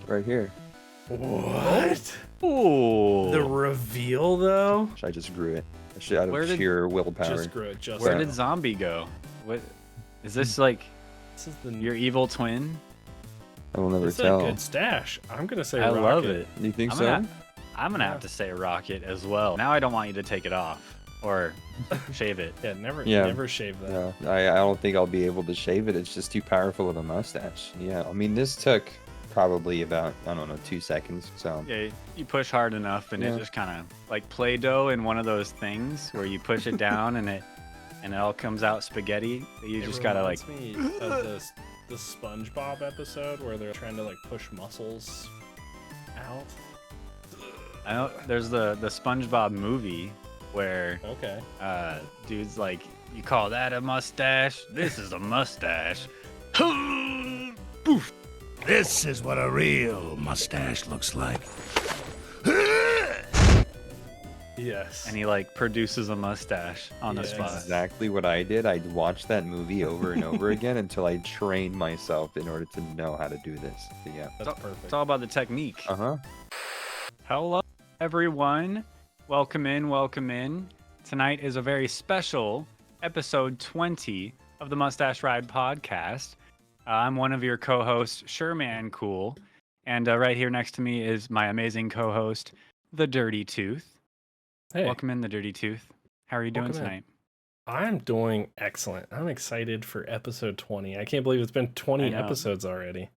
right here. What? Ooh. The reveal, though? I just grew it. Out Where of did- sheer willpower. Just grew it. Just Where now. did Zombie go? What is this like? This is the Your evil twin? I will never This is a tell. good stash. I'm gonna say I Rocket. love it. You think I'm so? gonna Yeah. have to say Rocket as well. Now I don't want you to take it off or shave it. Yeah, never shave that. No, I don't think I'll be able to shave it. It's just too powerful of a mustache. Yeah, I mean, this took probably about, I don't know, 2 seconds. So Yeah, you push hard enough and Yeah. it just kind of like Play-Doh in one of those things where you push it down and it all comes out spaghetti. You It just gotta like. reminds me of the SpongeBob episode where they're trying to like push muscles out. I know there's the SpongeBob movie where Okay. dude's like, you call that a mustache? This is a mustache. Poof. This is what a real mustache looks like. Yes. And he like produces a mustache on the Yeah, spot. exactly what I did. I'd watch that movie over and over again until I trained myself in order to know how to do this. So, yeah. That's perfect. It's all about the technique. Uh-huh. Hello, everyone. Welcome in, welcome in. Tonight is a very special episode 20 of the Mustache Ride podcast. I'm one of your co-hosts, Sherman Cool. And right here next to me is my amazing co-host, The Dirty Tooth. Hey, Welcome in, The Dirty Tooth. How are you doing Welcome in. tonight? I'm doing excellent. I'm excited for episode 20. I can't believe it's been 20 I know. episodes already.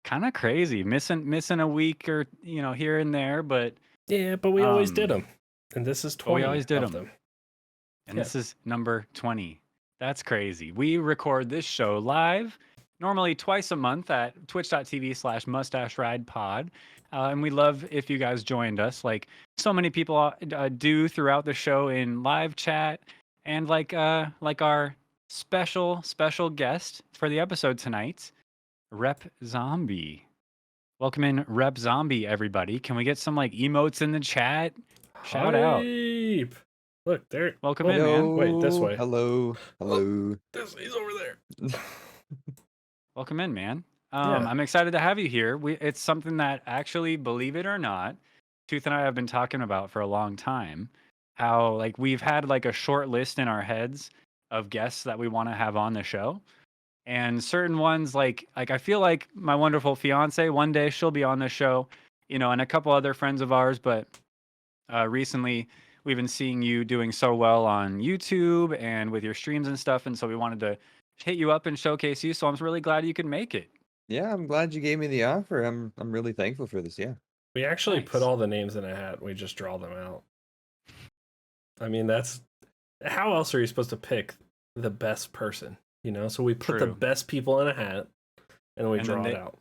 Kind of crazy. Missing a week or, here and there, but Yeah, but we always Um, did them. And this is but 20 we always did of 'em. And Yeah. this is number 20. That's crazy. We record this show live, normally twice a month at twitch.tv/mustache ride pod. And we love if you guys joined us, like so many people do throughout the show in live chat, and like our special guest for the episode tonight, Rep Zombie. Welcome in, Rep Zombie, everybody. Can we get some like emotes in the chat? Shout out. Hype. Look, there. Welcome Oh, in, man. Wait, this way. Hello. Hello. He's over there. Welcome in, man. Yeah. I'm excited to have you here. It's something that actually, believe it or not, Tooth and I have been talking about for a long time. How like we've had like a short list in our heads of guests that we want to have on the show, and certain ones like I feel like my wonderful fiance, one day she'll be on the show, and a couple other friends of ours. But recently we've been seeing you doing so well on YouTube and with your streams and stuff, and so we wanted to hit you up and showcase you. So I'm really glad you could make it. Yeah, I'm glad you gave me the offer. I'm really thankful for this. Yeah. We actually put Nice. all the names in a hat. We just draw them out. I mean, that's how else are you supposed to pick the best person? So we put the True. best people in a hat and we And draw then it out.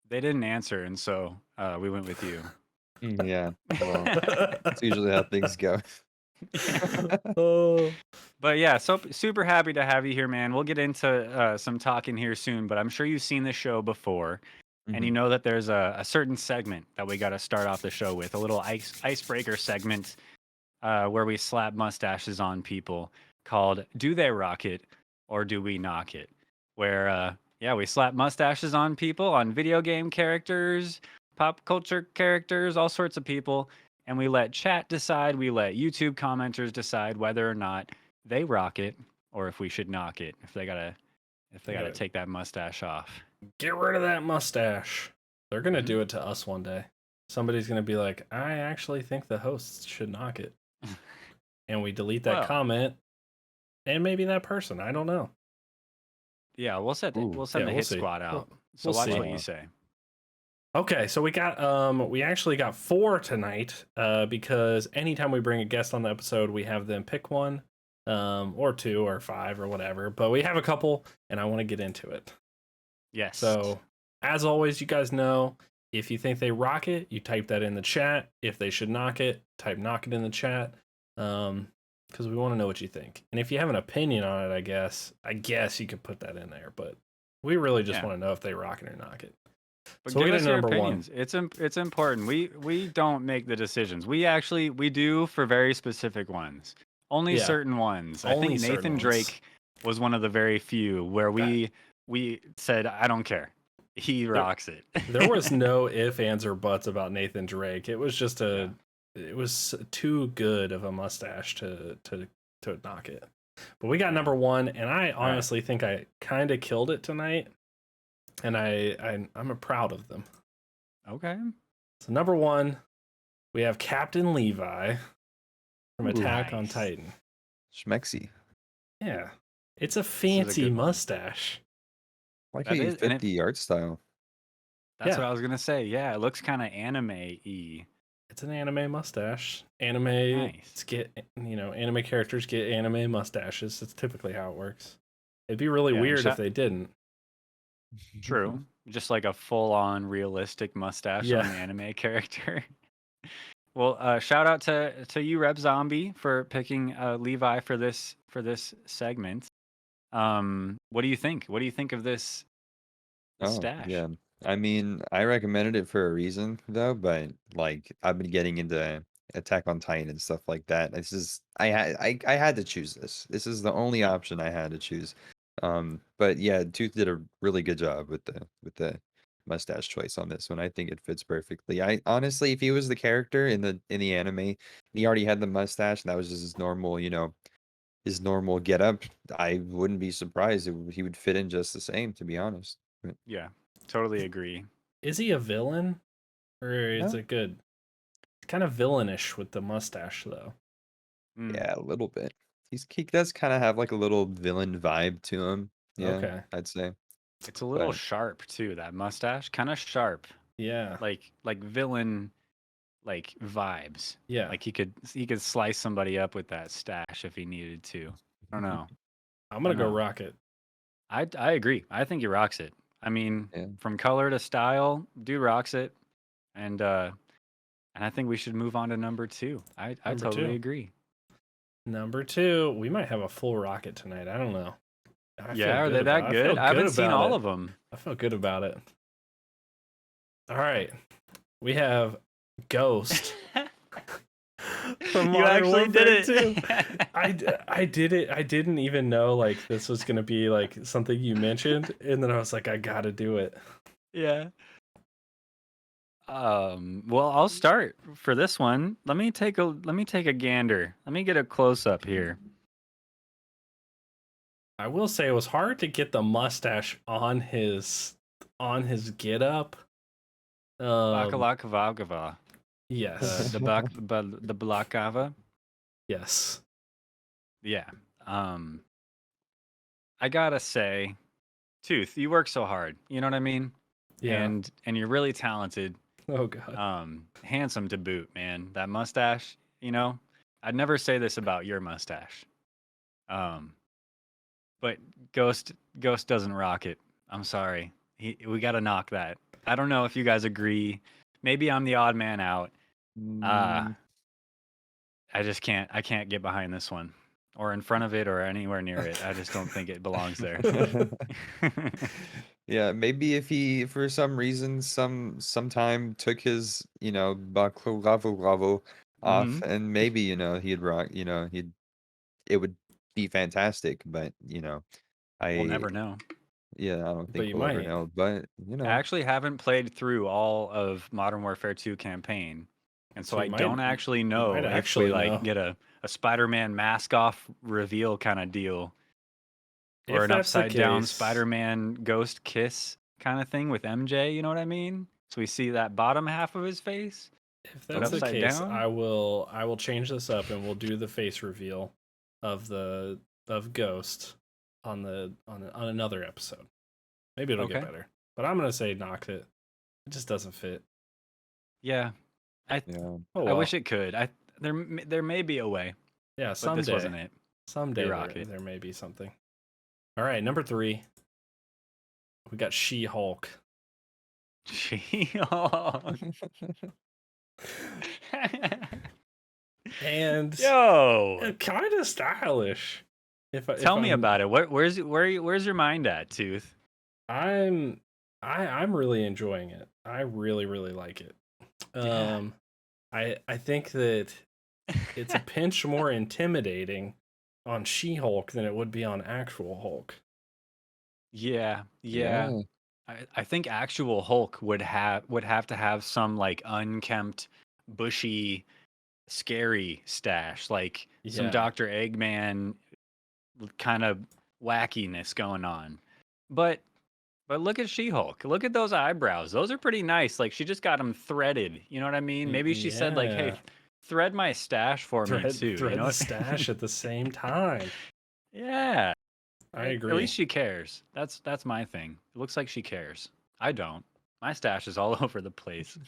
They didn't answer, and so we went with you. Yeah. Well, that's usually how things go. Oh, But yeah, so super happy to have you here, man. We'll get into some talking here soon, but I'm sure you've seen the show before, and you know that there's a certain segment that we got to start off the show with, a little icebreaker segment where we slap mustaches on people called "Do They Rock It or Do We Knock It?" Where we slap mustaches on people, on video game characters, pop culture characters, all sorts of people. And we let chat decide, we let YouTube commenters decide whether or not they rock it or if we should knock it, if they gotta Yeah. take that mustache off. get rid of that mustache. They're going to Mhm. do it to us one day. Somebody's going to be like, I actually think the hosts should knock it. And we delete that Well. comment and maybe that person. I don't know. Yeah, we'll send Ooh. the Yeah, we'll hit see. squad out. So we'll watch see. what you say. Okay, so we actually got 4 tonight because anytime we bring a guest on the episode, we have them pick one or 2 or 5 or whatever. But we have a couple, and I want to get into it. Yes. So, as always, you guys know, if you think they rock it, you type that in the chat. If they should knock it, type knock it in the chat. Because we want to know what you think. And if you have an opinion on it, I guess you could put that in there. But we really just Yeah. want to know if they rock it or knock it. But So we'll give get us into your number 1. opinions. It's important. We don't make the decisions. We do for very specific ones. Only Yeah. certain ones. I Only think certain Nathan ones. Drake was one of the very few where we said I don't care. He rocks it. There was no ifs, ands, or buts about Nathan Drake. It was just it was too good of a mustache to knock it. But we got number one, and I honestly think I kind of killed it tonight, and I'm proud of them. Okay. So number one, we have Captain Levi from Attack on Nice. Titan. Schmexy. Yeah, it's a is a fancy good one. mustache. I like That how you is- and fit it- the art style. That's Yeah. what I was gonna say. Yeah, it looks kind of anime-y. It's an anime mustache. Anime Nice. anime characters get anime mustaches. That's typically how it works. It'd be really Yeah, and weird if they didn't. True. Just like a full-on realistic mustache Yeah. on an anime character. Well, shout out to you, Rep Zombie, for picking Levi for this segment. What do you think? What do you think of this stash? Yeah. I mean, I recommended it for a reason though, but like I've been getting into Attack on Titan and stuff like that. This is I had to choose this. This is the only option I had to choose. But yeah, Tooth did a really good job with the mustache choice on this one. I think it fits perfectly. I honestly, if he was the character in the anime, and he already had the mustache, and that was just his normal getup, I wouldn't be surprised if he would fit in just the same, to be honest. But, Yeah, totally agree. Is he a villain, or is No. it good? It's kind of villainish with the mustache, though. Mm. yeah, a little bit. He does kind of have like a little villain vibe to him. Yeah, Okay. I'd say. It's a little But- sharp too. That mustache, kind of sharp, Yeah. like villain, like vibes. Yeah. Like he could slice somebody up with that stash if he needed to. I don't know. I'm gonna go know. Rocket. I agree. I think he rocks it. I mean, Yeah. from color to style, dude rocks it. And I think we should move on to number two. I Number totally two. agree. Number two, we might have a full Rocket tonight. I don't know. I feel Yeah, are good they about- that I feel good? I haven't good seen about all it. of them. I feel good about it. All right, we have Ghost. From You Modern actually did Warfare it. 2. I did it. I didn't even know like this was gonna be like something you mentioned, and then I was like, I gotta do it. Yeah. Well, I'll start for this one. Let me take a gander. Let me get a close up here. I will say it was hard to get the mustache on his get up. Bakalakavagava. Yes. The Blakava. Yes. Yeah. I gotta say, Tooth, you work so hard. You know what I mean? Yeah. And you're really talented. Oh god. Handsome to boot, man. That mustache, I'd never say this about your mustache. But Ghost doesn't rock it. I'm sorry. We got to knock that. I don't know if you guys agree. Maybe I'm the odd man out. I just can't. I can't get behind this one, or in front of it, or anywhere near it. I just don't think it belongs there. Yeah, maybe if he, for some reason, sometime took his, baklava off, Mhm. and maybe, he'd rock, it would be fantastic, but, We'll never know. yeah, I don't But think you we'll ever might. know, but, I actually haven't played through all of Modern Warfare 2 campaign, and so So I you might- don't actually know might if actually we know. get a Spider-Man mask off reveal kind of deal, or If an that's the upside down case- Spider-Man ghost kiss kind of thing with MJ. You know what I mean? So we see that bottom half of his face. If But that's the upside case, down? I will change this up and we'll do the face reveal of Ghost on another episode. Maybe it'll get Okay. better. But I'm gonna say knocked it. It just doesn't fit. Yeah, yeah. Oh, I well. wish it could. There may be a way, Yeah, but someday. this wasn't it. Someday rock there, it. there may be something. All right, number 3. We got She-Hulk. She-Hulk. And Yo, kind of stylish. tell me about it. Where's your mind at, Tooth? I'm really enjoying it. I really like it. Yeah. I think that it's a pinch more intimidating on She-Hulk than it would be on actual Hulk. Yeah. I think actual Hulk would have to have some like unkempt, bushy, scary stash, like some Yeah. Dr. Eggman kind of wackiness going on. But look at She-Hulk. Look at those eyebrows. Those are pretty nice. Like she just got them threaded. You know what I mean? Maybe she said like, "Hey, Yeah. thread my stash for me too." You Thread know the what? stash at the same time. Yeah. I At agree. least she cares. That's my thing. It looks like she cares. I don't. My stash is all over the place.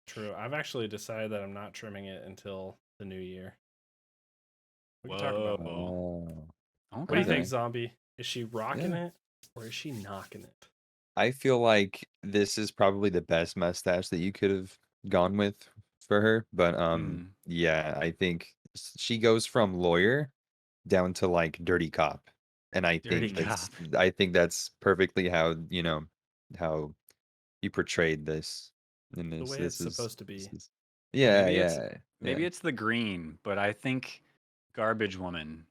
True. I've actually decided that I'm not trimming it until the new year. We can talk about that. Whoa. Oh, What do you Okay. think, okay. Zombie? Is she rocking Yeah. it or is she knocking it? I feel like this is probably the best mustache that you could have gone with for her, but Mm, yeah, I think she goes from lawyer down to like dirty cop, and dirty cop. I think that's perfectly how how you portrayed this in The this. way it's supposed to be. Yeah, Maybe it's yeah, yeah. maybe it's the green, but I think garbage woman.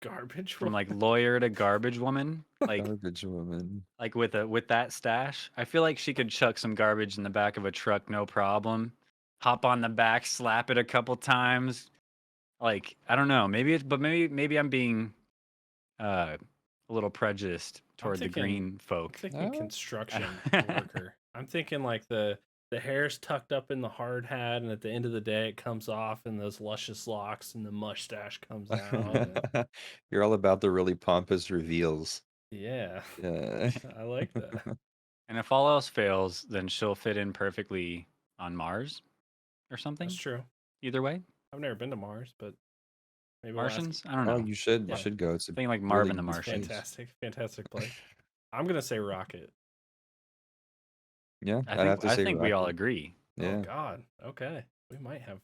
Garbage. From like lawyer to garbage woman, Garbage woman. like with that stash. I feel like she could chuck some garbage in the back of a truck, no problem. Hop on the back, slap it a couple times. Like I don't know, maybe I'm being a little prejudiced I'm toward the thinking green folk. Oh, construction worker. I'm thinking like the hair's tucked up in the hard hat, and at the end of the day, it comes off, and those luscious locks, and the mustache comes out. And you're all about the really pompous reveals. yeah, Yeah. I like that. And if all else fails, then she'll fit in perfectly on Mars or That's something. true. Either way, I've never been to Mars, but maybe we'll ask. Martians. I don't Oh, know. you Yeah, should go. It's a Thinking like really Marvin the nice it's Martian. place. fantastic place. I'm gonna say rocket. Yeah, I I'd have think to I say think we all rocket. agree. Oh Yeah. God. Okay, uh, we might have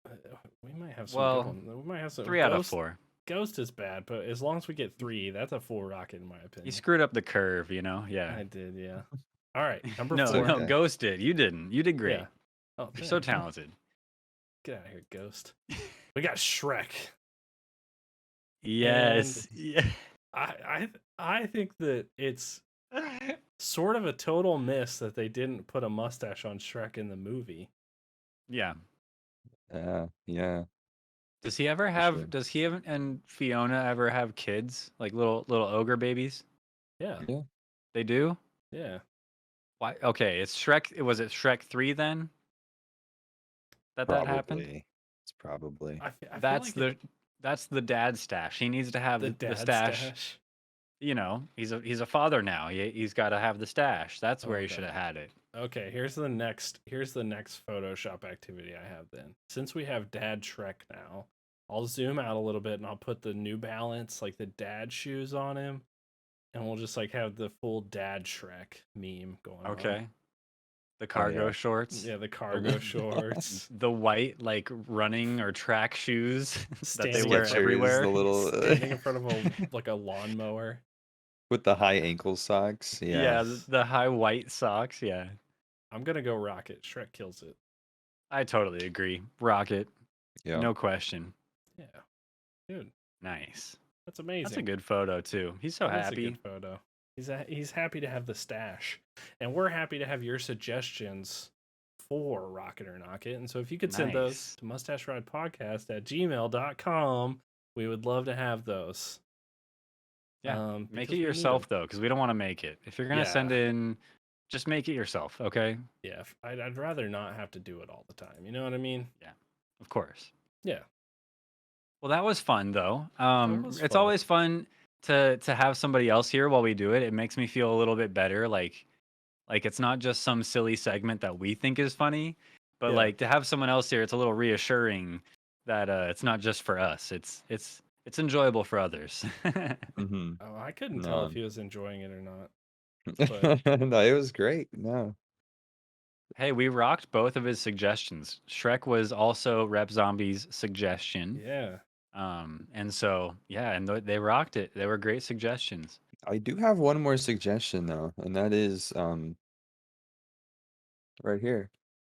some good Well, ones. We might have some 3 out of 4. Ghost is bad, but as long as we get three, that's a full rocket in my You opinion. screwed up the curve, you know? Yeah. I did, yeah. All right, number No, It's four. no, okay. Ghost did. You didn't. You did great. Yeah. Oh, You're so thanks. talented. Get out of here, Ghost. We got Shrek, and Yes. Yeah. I think that it's sort of a total miss that they didn't put a mustache on Shrek in the movie. Yeah. Yeah, yeah, Does he ever for sure. have does he have and Fiona ever have kids? Like little ogre babies? Yeah, Yeah, They do? yeah. Why okay, it's Shrek was it Shrek 3 then that happened? probably. It's probably. I feel That's like it, the dad stash. He needs to have the the dad stash. stash. You know, he's a father now. He's got to have the stash. That's where he should Okay. have had it. Okay, here's the next Photoshop activity I have then. Since we have Dad Shrek now, I'll zoom out a little bit and I'll put the New Balance, like the dad shoes on him, and we'll just like have the full Dad Shrek meme going on. Okay. The Oh, cargo yeah. shorts. Yeah, the cargo shorts. The white like running or track shoes that they Standing wear in front- everywhere. The little Standing in front of a lawnmower. with the high ankle socks. Yeah. Yeah, the high white socks. Yeah, I'm gonna go Rocket. Shrek kills it. I totally agree. Rocket, Yeah. no question. Yeah, dude, Nice. that's amazing. That's a good photo too. He's so That is happy. a good photo. He's happy to have the stash, and we're happy to have your suggestions for Rocket or Knock It. And so if you could send those Nice. to mustache ride podcast at gmail.com, we would love to have those. Yeah, make because it we need yourself 'em. though, because we don't want to make it. If you're gonna send Yeah. in, just make it yourself, okay? Yeah, I'd rather not have to do it all the time. You know what I mean? Of course. Yeah. Well, that was fun though. was It's fun. always fun to have somebody else here while we do it. It makes me feel a little bit better. Like it's not just some silly segment that we think is funny, but Yeah. like to have someone else here, it's a little reassuring that it's not just for us. It's enjoyable for others. Mm-hmm. Oh, I couldn't tell No. if he was enjoying it or not. No, it was great. No. Hey, we rocked both of his suggestions. Shrek was also Rep Zombie's suggestion. Yeah. And so yeah, and they rocked it. They were great suggestions. I do have one more suggestion though, and that is right here.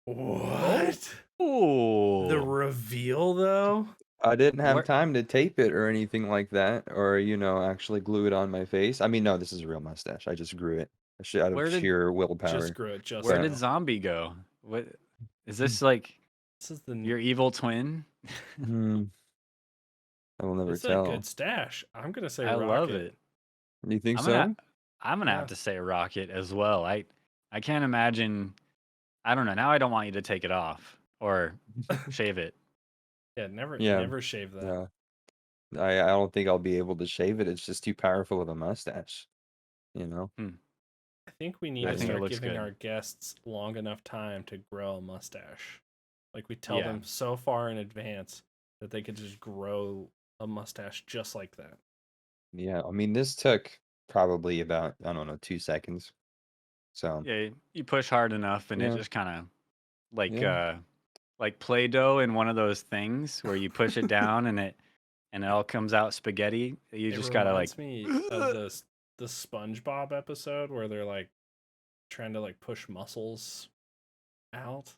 What? Oh, The reveal though? I didn't have Where time to tape it or anything like that, or actually glue it on my face. I mean, no, this is a real mustache. I just grew it out of where did sheer Just willpower. screw it. Just where But did now. Zombie go? What is Hmm, this like This is the. your evil twin? hmm, I will never This is a good tell. stash. I'm gonna say I love rocket. it. You think I'm gonna so? I'm gonna have Yeah. to say Rocket as well. I can't imagine. I don't know. Now I don't want you to take it off or shave it. Yeah. Never, Yeah, never shave that. yeah. I don't think I'll be able to shave it. It's just too powerful of a mustache, you know? Hmm. I think we need I to think it Yeah. start looks giving good. our guests long enough time to grow a mustache. Like we tell Yeah. them so far in advance that they could just grow a mustache just like that. Yeah. I mean, this took probably about, I don't know, 2 seconds. So, Yeah. You push hard enough and it yeah, just kind of like yeah. like Play-Doh in one of those things where you push it down and it all comes out spaghetti. You It just gotta like. reminds me of the SpongeBob episode where they're like trying to like push muscles out.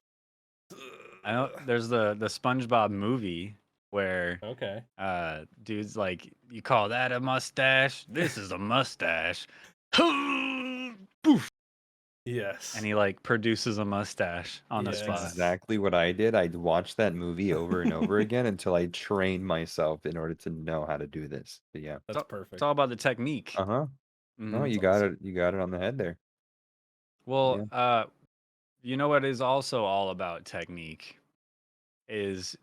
I know there's the SpongeBob movie where Okay. dude's like, you call that a mustache? This is a mustache. Poof. And Yes. he like produces a mustache on the That's spot. Yes. exactly what I did. I'd watch that movie over and over again until I trained myself in order to know how to do this. But yeah. That's It's perfect. all about the technique. Uh-huh. No, Hmm. That's you got awesome. it. You got it on the head there. Well, Yeah. you know what is also all about technique is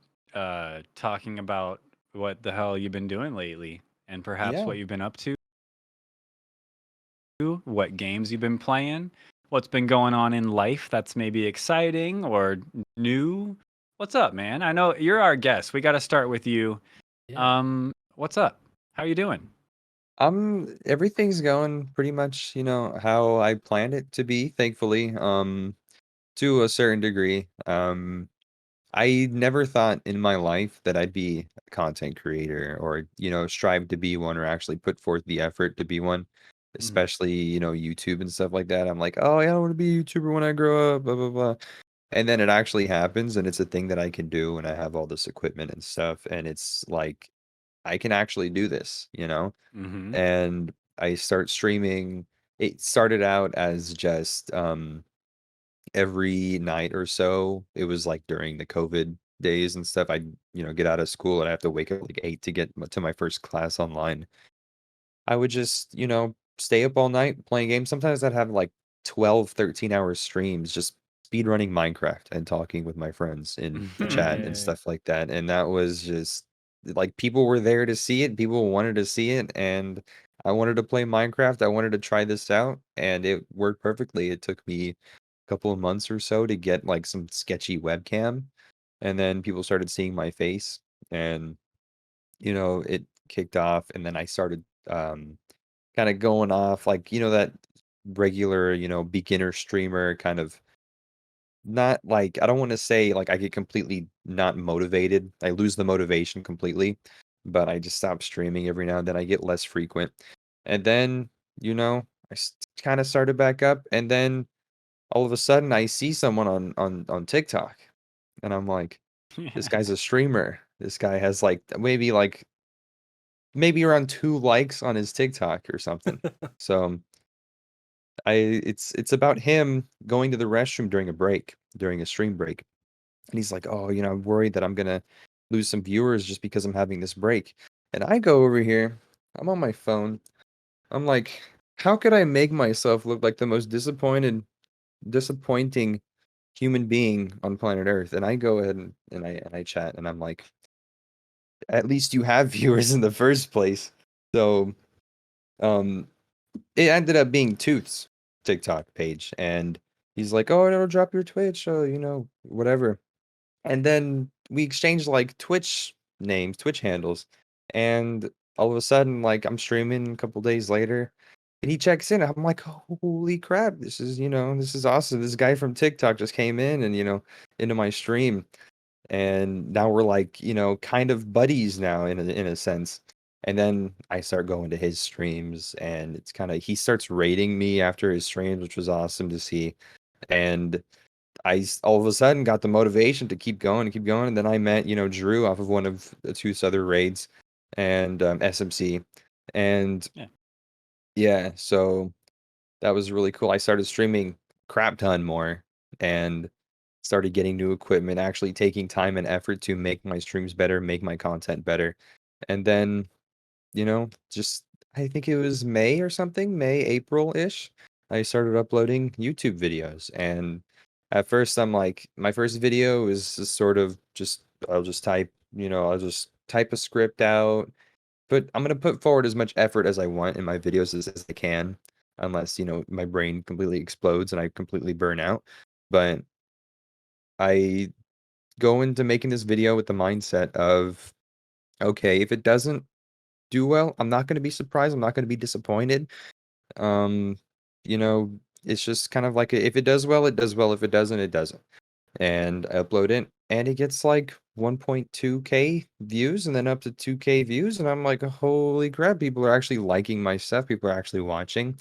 talking about what the hell you've been doing lately and perhaps Yeah. what you've been up to, what games you've been playing, what's been going on in life that's maybe exciting or new. What's up, man? I know you're our guest. We got to start with you. Yeah. What's up? How you doing? Everything's going pretty much, how I planned it to be, thankfully, to a certain degree. I never thought in my life that I'd be a content creator or, strive to be one or actually put forth the effort to be one, Mhm. especially, YouTube and stuff like that. I'm like, oh, yeah, I want to be a YouTuber when I grow up, blah, blah, blah. And then it actually happens and it's a thing that I can do and I have all this equipment and stuff. And it's like, I can actually do this. Mhm. And I start streaming. It started out as just, every night or so. It was like during the COVID days and stuff. I'd, get out of school and I have to wake up like 8 to get to my first class online. I would just, stay up all night playing games. Sometimes I'd have like 12, 13-hour streams just speedrunning Minecraft and talking with my friends in the chat and Dang. stuff like that. And that was just like people were there to see it. People wanted to see it. And I wanted to play Minecraft. I wanted to try this out. And it worked perfectly. It took me a couple of months or so to get like some sketchy webcam. And then people started seeing my face. And, it kicked off. And then I started kinda going off, like, that regular, beginner streamer kind of not like I don't wanna say, like, I get completely not motivated. I lose the motivation completely, but I just stop streaming every now and then. I get less frequent. And then, I kinda started back up, and then all of a sudden, I see someone on TikTok, and I'm like, "This guy's a streamer. This guy has, maybe around 2 likes on his TikTok or something." So it's about him going to the restroom during a stream break. And he's like, "Oh, I'm worried that I'm gonna lose some viewers just because I'm having this break." And I go over here, I'm on my phone. I'm like, "How could I make myself look like the most disappointing human being on planet Earth?" And I go ahead and I chat and I'm like, "At least you have viewers in the first place." So, um it ended up being Tooth's TikTok page, and he's like, "Oh, it'll drop your Twitch, whatever." And then we exchanged like Twitch handles, and all of a sudden, like I'm streaming a couple days later, and he checks in. I'm like, "Holy crap! This is awesome. This guy from TikTok just came in and into my stream." And now we're like, kind of buddies now in a sense. And then I start going to his streams and it's kind of he starts rating me after his streams, which was awesome to see. And all of a sudden got the motivation to keep going, and then I met, Drew off of one of the 2 other raids and, SMC, and Yeah. yeah, so that was really cool. I started streaming crap ton more and started getting new equipment, actually taking time and effort to make my streams better, make my content better, and then just I think it was May or something, May, April-ish, I started uploading YouTube videos. And at first I'm like, my first video is just sort of just I'll just type a script out, but I'm gonna put forward as much effort as I want in my videos as I can, unless, my brain completely explodes and I completely burn out. But I go into making this video with the mindset of, okay, if it doesn't do well, I'm not gonna be surprised, I'm not gonna be disappointed. Um, you know, it's just kind of like if it does well, it does well. If it doesn't, it doesn't. And I upload it, and it gets like 1.2K views, and then up to 2K views, and I'm like, holy crap! People are actually liking my stuff. People are actually watching.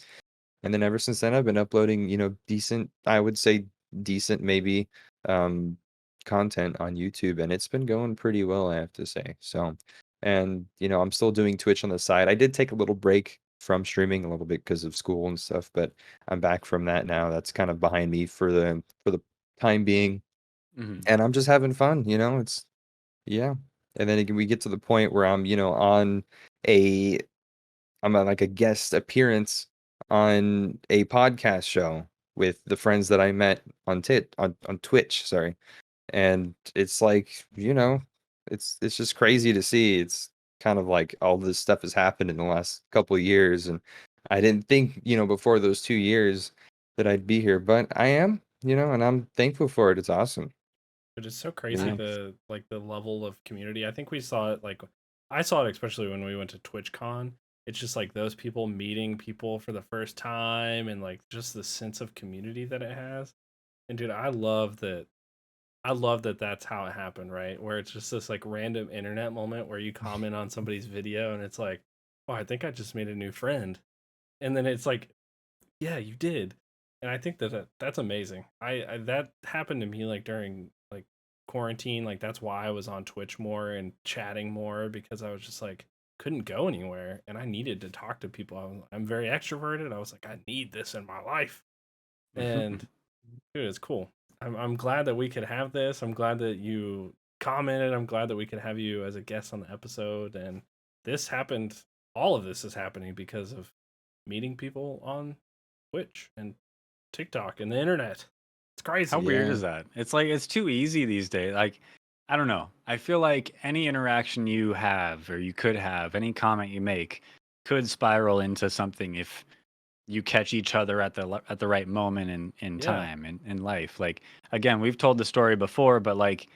And then ever since then, I've been uploading, decent, I would say decent maybe, um, content on YouTube, and it's been going pretty well, I have to say. So, and I'm still doing Twitch on the side. I did take a little break from streaming a little bit because of school and stuff, but I'm back from that now. That's kind of behind me for the time being, Mhm. and I'm just having fun. It's yeah. And then we get to the point where I'm, on a I'm on like a guest appearance on a podcast show with the friends that I met on Twitch, sorry. And it's like, it's just crazy to see. It's kind of like all this stuff has happened in the last couple of years, and I didn't think, before those 2 years that I'd be here, but I am, and I'm thankful for it. It's awesome. But it's so But crazy yeah. the level of community. I think we saw it like I saw it especially when we went to TwitchCon. It's just like those people meeting people for the first time and like just the sense of community that it has. And dude, I love that that's how it happened, right? Where it's just this like random internet moment where you comment on somebody's video and it's like, "Oh, I think I just made a new friend." And then it's like, "Yeah, you did." And I think that's amazing. I that happened to me like during like quarantine, like that's why I was on Twitch more and chatting more because I was just like couldn't go anywhere and I needed to talk to people. I'm very extroverted. I was like I need this in my life. And dude, it's cool. I'm glad that we could have this. I'm glad that you commented. I'm glad that we could have you as a guest on the episode. And this happened. All of this is happening because of meeting people on Twitch and TikTok and the internet. It's How crazy. weird Yeah. is that? It's like it's too easy these days. Like, I don't know. I feel like any interaction you have or you could have, any comment you make could spiral into something if you catch each other at at the right moment in Yeah. time in life. Like again, we've told the story before, but like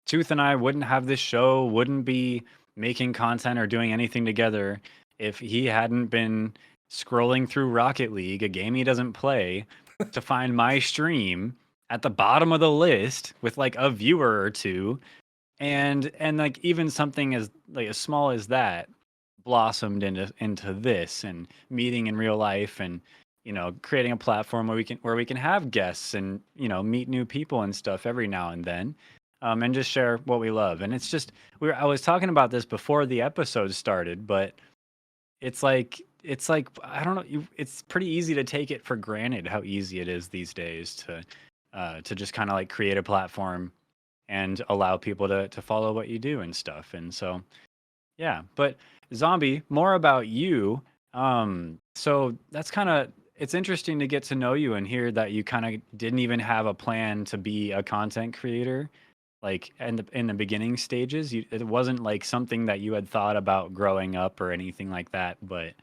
Tooth and I wouldn't have this show, wouldn't be making content or doing anything together if he hadn't been scrolling through Rocket League, a game he doesn't play, to find my stream at the bottom of the list with like a viewer or two. And like even something as like as small as that blossomed into this and meeting in real life and creating a platform where we can have guests and meet new people and stuff every now and then, and just share what we love. And it's just I was talking about this before the episode started, but it's like I don't know, it's pretty easy to take it for granted how easy it is these days to just kind of like create a platform and allow people to follow what you do and stuff. And so yeah, but Zombie, more about you. So that's kind of it's interesting to get to know you and hear that you kind of didn't even have a plan to be a content creator, like in the beginning stages. It wasn't like something that you had thought about growing up or anything like that, but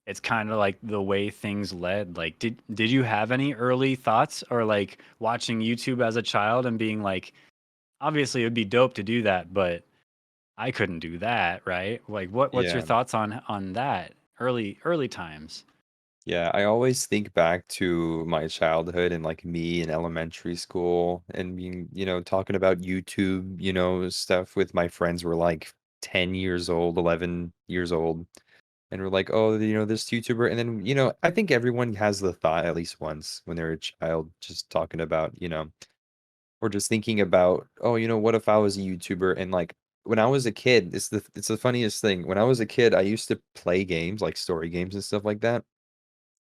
it's kind of like the way things led. Like, did you have any early thoughts or like watching YouTube as a child and being like, obviously it would be dope to do that, but I couldn't do that, right? Like what's your Yeah. thoughts on that early times? Yeah, I always think back to my childhood and like me in elementary school and being, talking about YouTube, stuff with my friends were like 10 years old, 11 years old. And we're like, oh, this YouTuber. And then, I think everyone has the thought at least once when they're a child, just talking about, or just thinking about, oh, what if I was a YouTuber? And like when I was a kid, it's the funniest thing. When I was a kid, I used to play games like story games and stuff like that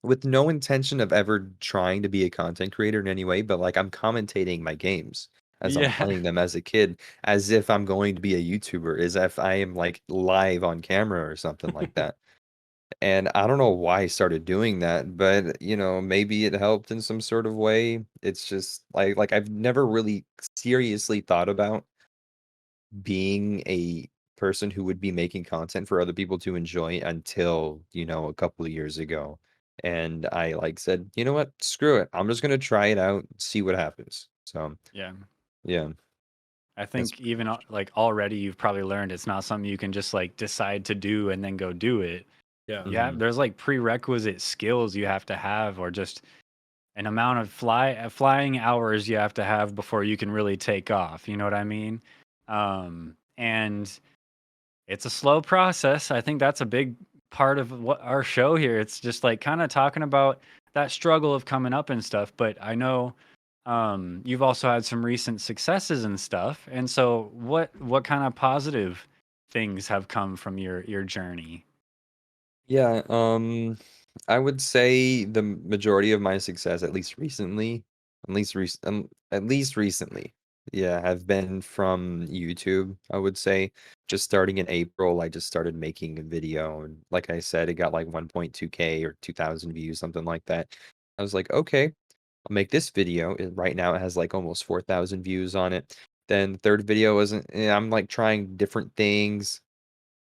with no intention of ever trying to be a content creator in any way, but like I'm commentating my games as I'm Yeah. playing them as a kid, as if I'm going to be a YouTuber, as if I am like live on camera or something like that. And I don't know why I started doing that, but maybe it helped in some sort of way. It's just like I've never really seriously thought about being a person who would be making content for other people to enjoy until, a couple of years ago. And I like said, you know what? Screw it. I'm just gonna try it out, see what happens. So Yeah. yeah, I that's think even like already you've probably learned it's not something you can just like decide to do and then go do it. Yeah. Yeah, mhm. there's like prerequisite skills you have to have, or just an amount of flying hours you have to have before you can really take off. You know what I mean? And it's a slow process. I think that's a big part of what our show here. It's just like kind of talking about that struggle of coming up and stuff. But I know you've also had some recent successes and stuff. And so, what kind of positive things have come from your journey? Yeah, I would say the majority of my success, at least recently, yeah, have been from YouTube, I would say. Just starting in April, I just started making a video, and like I said, it got like 1.2K or 2,000 views, something like that. I was like, okay, I'll make this video. Right now, it has like almost 4,000 views on it. Then the third video wasn't, I'm like trying different things.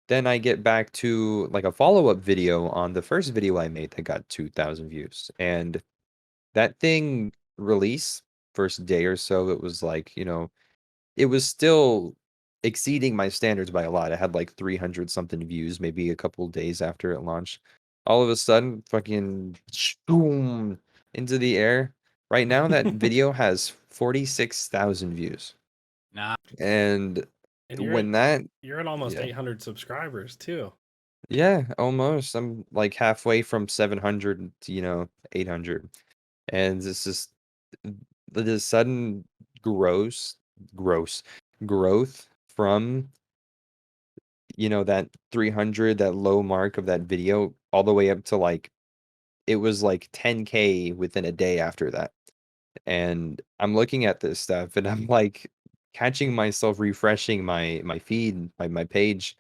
Then I get back to like a follow-up video on the first video I made that got 2,000 views. And that thing release first day or so, it was like, it was still exceeding my standards by a lot. It had like 300 something views, maybe a couple days after it launched. All of a sudden, fucking boom into the air. Right now, that video has 46,000 views. Nah. And And when that, you're at almost yeah. 800 subscribers too. Yeah, almost. I'm like halfway from 700 to, 800. And it's just the sudden gross, gross growth from, that 300, that low mark of that video, all the way up to like, it was like 10K within a day after that. And I'm looking at this stuff and I'm like catching myself refreshing my feed, my page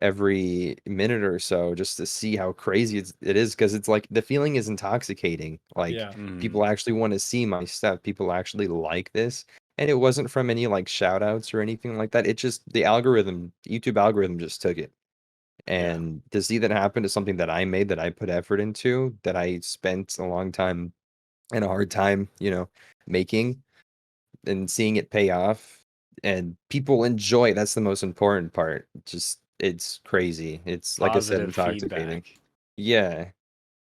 every minute or so just to see how crazy it is because it's like the feeling is intoxicating. Like Yeah. Mm, people actually want to see my stuff. People actually like this. And it wasn't from any like shout outs or anything like that. It just YouTube algorithm just took it. Yeah. And to see that happen to something that I made, that I put effort into, that I spent a long time and a hard time, making, and seeing it pay off and people enjoy, that's the most important part. Just it's crazy. It's like I said, positive intoxicating. feedback. Yeah.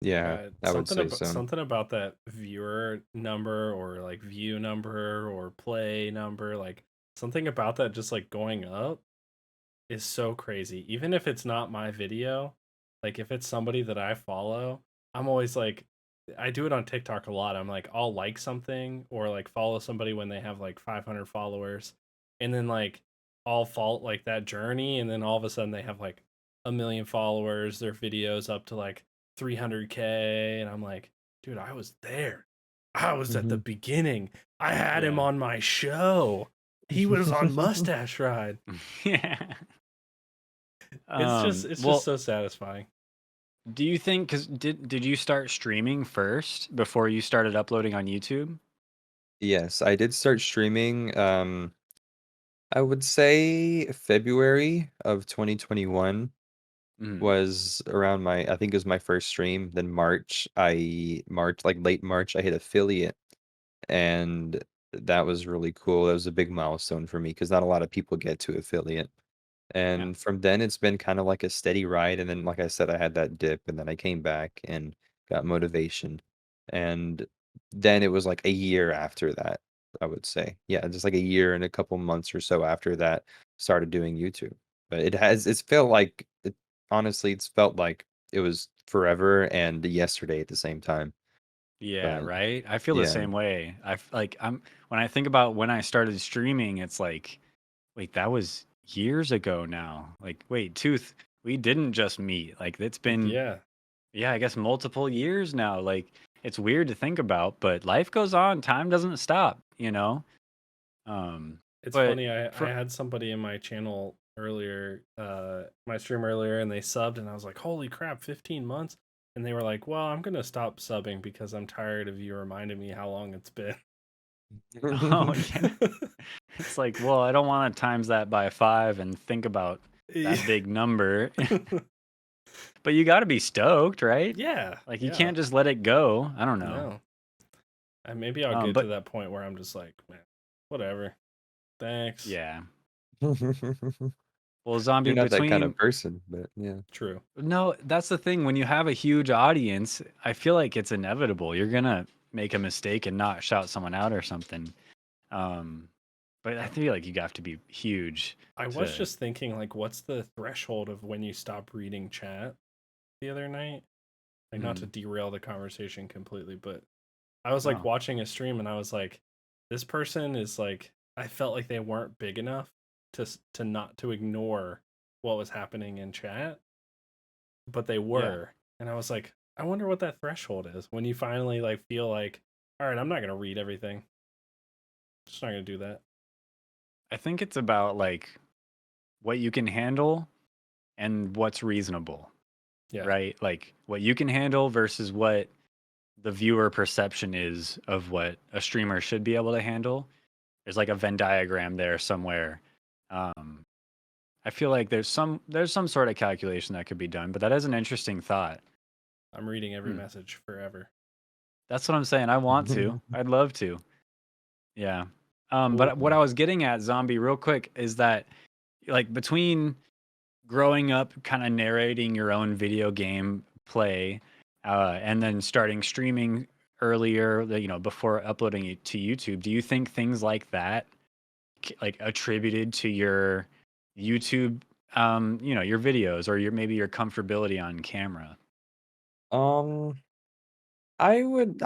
Yeah, Yeah, I would say so. something about that viewer number or like view number or play number, like something about that just like going up is so crazy. Even if it's not my video, like if it's somebody that I follow, I'm always like, I do it on TikTok a lot. I'm like, I'll like something or like follow somebody when they have like 500 followers, and then like I'll follow like that journey, and then all of a sudden they have like a million followers, their videos up to like 300K, and I'm like, dude, I was there. I was at the Mhm. beginning. I had him Yeah. on my show. He was on Mustache Ride. Yeah. It's just Well, so satisfying. do you think, because did you start streaming first before you started uploading on YouTube? Yes, I did start streaming, I would say February of 2021 Mm, was around I think it was my first stream. Then like late March, I hit affiliate, and that was really cool. That was a big milestone for me because not a lot of people get to affiliate. yeah. And from then, it's been kind of like a steady ride. And then, like I said, I had that dip, and then I came back and got motivation. And then it was like a year after that, I would say. Yeah, just like a year and a couple months or so after that, started doing YouTube. But it's felt like, honestly, it's felt like it was forever and yesterday at the same time. Yeah, But right. I feel the yeah. same way. Like I'm when I think about when I started streaming, it's like, wait, that was years ago now. Like, wait, Tooth, we didn't just meet. Like it's been, Yeah. yeah, I guess multiple years now. Like it's weird to think about, but life goes on. Time doesn't stop, you know? Um, It's but funny, I for had somebody in my channel earlier, my stream earlier, and they subbed, and I was like, "Holy crap, 15 months!" And they were like, "Well, I'm gonna stop subbing because I'm tired of you reminding me how long it's been." oh yeah. It's like, well, I don't want to times that by 5 and think about Yeah. that big number. But you got to be stoked, right? Yeah, Like you yeah. can't just let it go. I don't know. No, and maybe I'll get to But that point where I'm just like, man, whatever. Thanks. yeah. You're Well, zombie not that kind between of person, but yeah. True. no, that's the thing. When you have a huge audience, I feel like it's inevitable. You're gonna make a mistake and not shout someone out or something. Um, but I feel like you have to be huge I was to. just thinking, like, what's the threshold of when you stop reading chat the other night? Like, not to Mm, derail the conversation completely, but I was like no, watching a stream and I was like, this person is like, I felt like they weren't big enough to not to ignore what was happening in chat, but they yeah. were. And I was like, I wonder what that threshold is when you finally like feel like, all right, I'm not gonna read everything. Just not gonna do that. I think it's about like what you can handle and what's reasonable, Yeah. right? Like what you can handle versus what the viewer perception is of what a streamer should be able to handle. There's like a Venn diagram there somewhere. Um, I feel like there's some sort of calculation that could be done, but that is an interesting thought. I'm reading every Hmm. message forever. That's what I'm saying. I want to. I'd love to. Yeah. But what Cool. I was getting at, Zombie, real quick, is that like between growing up kind of narrating your own video game play and then starting streaming earlier, before uploading it to YouTube, do you think things like that like attributed to your YouTube, your videos or maybe your comfortability on camera? Um, I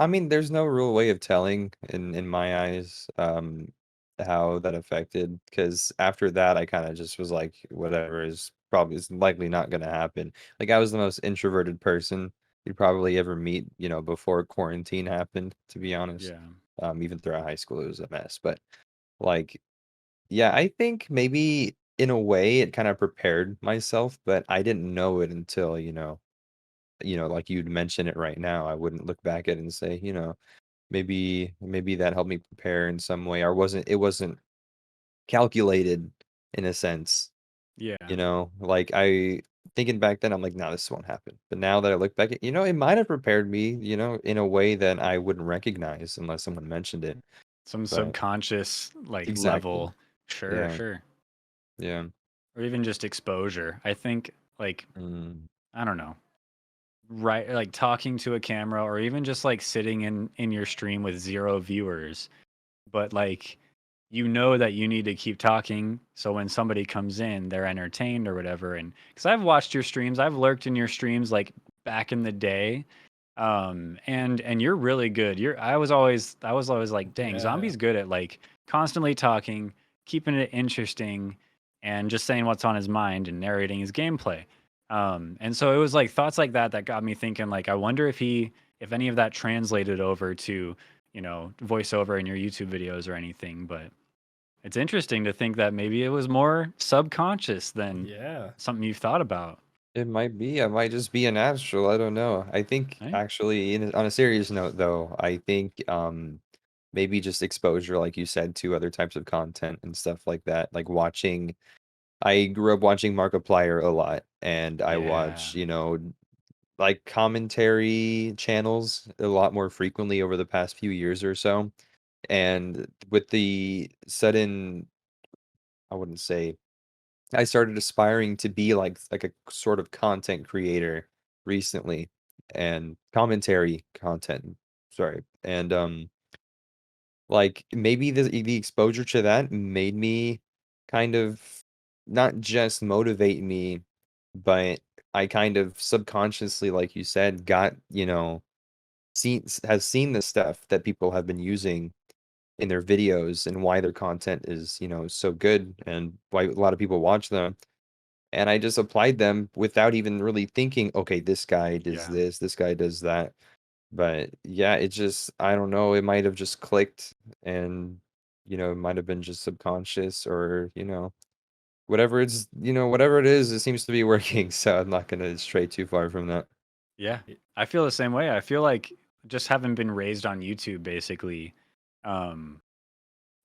mean, there's no real way of telling in my eyes, how that affected. Because after that, I kinda just was like, "Whatever is likely not gonna happen." Like, I was the most introverted person you'd probably ever meet, before quarantine happened, to be honest. Yeah. Even throughout high school, it was a mess, but, like, yeah, I think maybe in a way it kinda prepared myself, but I didn't know it until, like you'd mention it right now, I wouldn't look back at it and say, maybe that helped me prepare in some way, or it wasn't calculated in a sense, Yeah. like I thinking back then, I'm like, no, this won't happen. But now that I look back at, it might have prepared me, in a way that I wouldn't recognize unless someone mentioned it. Some But subconscious like exactly. level. Sure, Yeah. sure. Yeah. Or even just exposure. I think like Mm, I don't know. Right, like talking to a camera or even just like sitting in your stream with 0 viewers, but like you know that you need to keep talking so when somebody comes in they're entertained or whatever. And because I've watched your streams, I've lurked in your streams like back in the day, and you're really good. I was always like, dang, Yeah. Zombie's good at like constantly talking, keeping it interesting, and just saying what's on his mind and narrating his gameplay. And so it was like thoughts like that that got me thinking, like, I wonder if any of that translated over to, voiceover in your YouTube videos or anything. But it's interesting to think that maybe it was more subconscious than Yeah. something you've thought about. it might be. I might just be a natural. I don't know. I think Right? actually, on a serious note, though, I think maybe just exposure, like you said, to other types of content and stuff like that. Like watching, I grew up watching Markiplier a lot, and I Yeah. watch, like commentary channels a lot more frequently over the past few years or so. And with the sudden, I wouldn't say I started aspiring to be like a sort of content creator recently, and commentary content, sorry. And like maybe the exposure to that made me kind of not just motivate me, but I kind of subconsciously, like you said, got, has seen the stuff that people have been using in their videos and why their content is, so good and why a lot of people watch them. And I just applied them without even really thinking, okay, this guy does Yeah. this guy does that. But yeah, it just, I don't know, it might have just clicked and, it might have been just subconscious or, whatever it is, it seems to be working. So I'm not going to stray too far from that. Yeah. I feel the same way. I feel like just having been raised on YouTube, basically, um,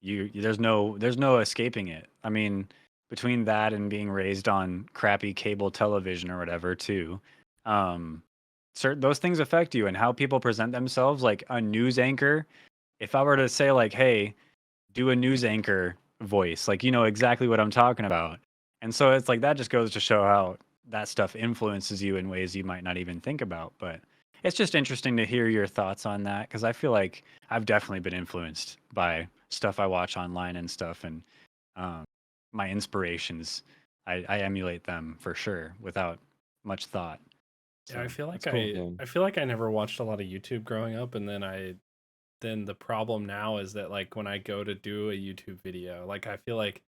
there's no escaping it. I mean, between that and being raised on crappy cable television or whatever too, um, certain those things affect you and how people present themselves. Like a news anchor, if I were to say like, "Hey, do a news anchor voice," like you know exactly what I'm talking about. And so it's like that just goes to show how that stuff influences you in ways you might not even think about. But it's just interesting to hear your thoughts on that because I feel like I've definitely been influenced by stuff I watch online and stuff, and um, my inspirations. I emulate them for sure without much thought. Yeah, I So feel that's like cool. Yeah. I feel like I never watched a lot of YouTube growing up, and then the problem now is that like when I go to do a YouTube video, like I feel like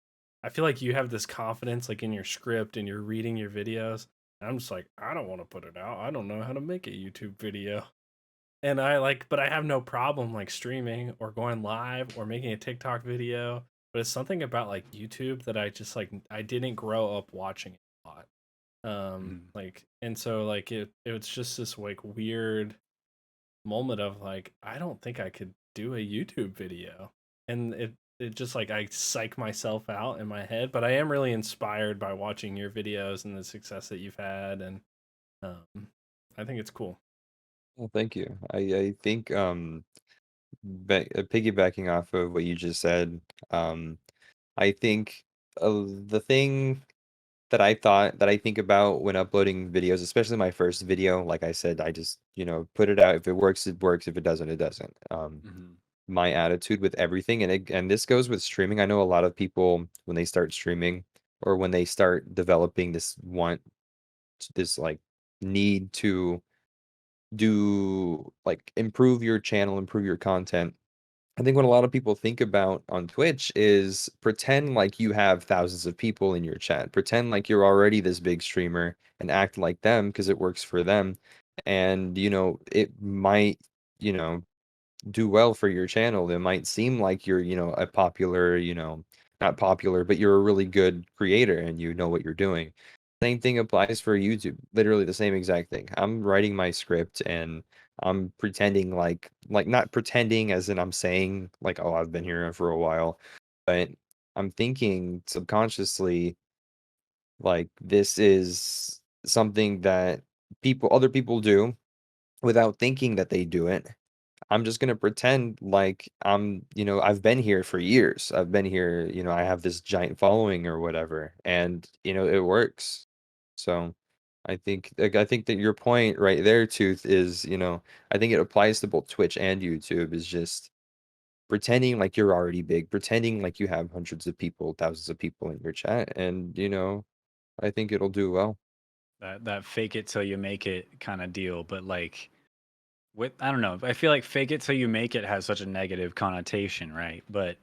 you have this confidence like in your script and you're reading your videos. And I'm just like, I don't want to put it out. I don't know how to make a YouTube video. And but I have no problem like streaming or going live or making a TikTok video. But it's something about like YouTube that I just like I didn't grow up watching it a lot. Mhm. Like and so like it's just this like weird moment of like I don't think I could do a YouTube video. And it just like I psych myself out in my head, but I am really inspired by watching your videos and the success that you've had and um I think it's cool. Well, thank you. I think piggybacking off of what you just said, I think the thing that I think about when uploading videos, especially my first video, like I said, I just, put it out. If it works, it works. If it doesn't, it doesn't. Mhm. My attitude with everything, and this goes with streaming. I know a lot of people when they start streaming or when they start developing this like need to do like improve your channel, improve your content. I think what a lot of people think about on Twitch is pretend like you have thousands of people in your chat. Pretend like you're already this big streamer and act like them because it works for them. And, it might, you know, do well for your channel. It might seem like you're, a popular, not popular, but you're a really good creator and you know what you're doing. Same thing applies for YouTube. Literally the same exact thing. I'm writing my script and I'm pretending like not pretending as in I'm saying like, oh, I've been here for a while, but I'm thinking subconsciously like this is something that other people do without thinking that they do it. I'm just gonna pretend like I've been here for years. I've been here, I have this giant following or whatever, and it works. So I think that your point right there, Tooth, is, I think it applies to both Twitch and YouTube, is just pretending like you're already big, pretending like you have hundreds of people, thousands of people in your chat, and I think it'll do well. That fake it till you make it kind of deal, but like with I don't know. I feel like fake it till you make it has such a negative connotation, right? But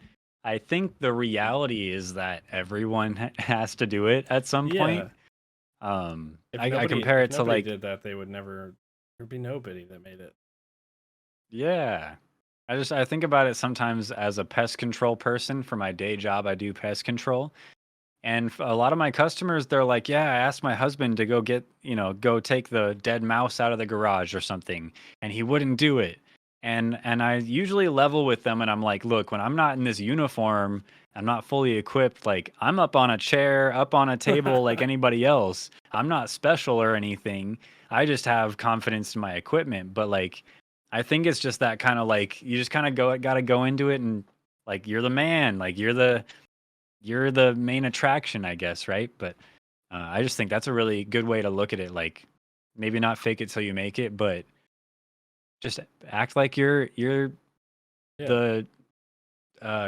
I think the reality is that everyone has to do it at some point. Yeah. If I nobody compare if it to nobody like, did that, they would never there'd be nobody that made it. yeah. I think about it sometimes as a pest control person. For my day job, I do pest control. And a lot of my customers, they're like, "Yeah, I asked my husband to go get, go take the dead mouse out of the garage or something, and he wouldn't do it." And I usually level with them, and I'm like, "Look, when I'm not in this uniform, I'm not fully equipped. Like I'm up on a chair, up on a table, like anybody else. I'm not special or anything. I just have confidence in my equipment. But like, I think it's just that kind of like you just kind of gotta go into it and like you're the man, like you're the main attraction, I guess, right? But I just think that's a really good way to look at it. Like, maybe not fake it till you make it, but just act like you're Yeah. the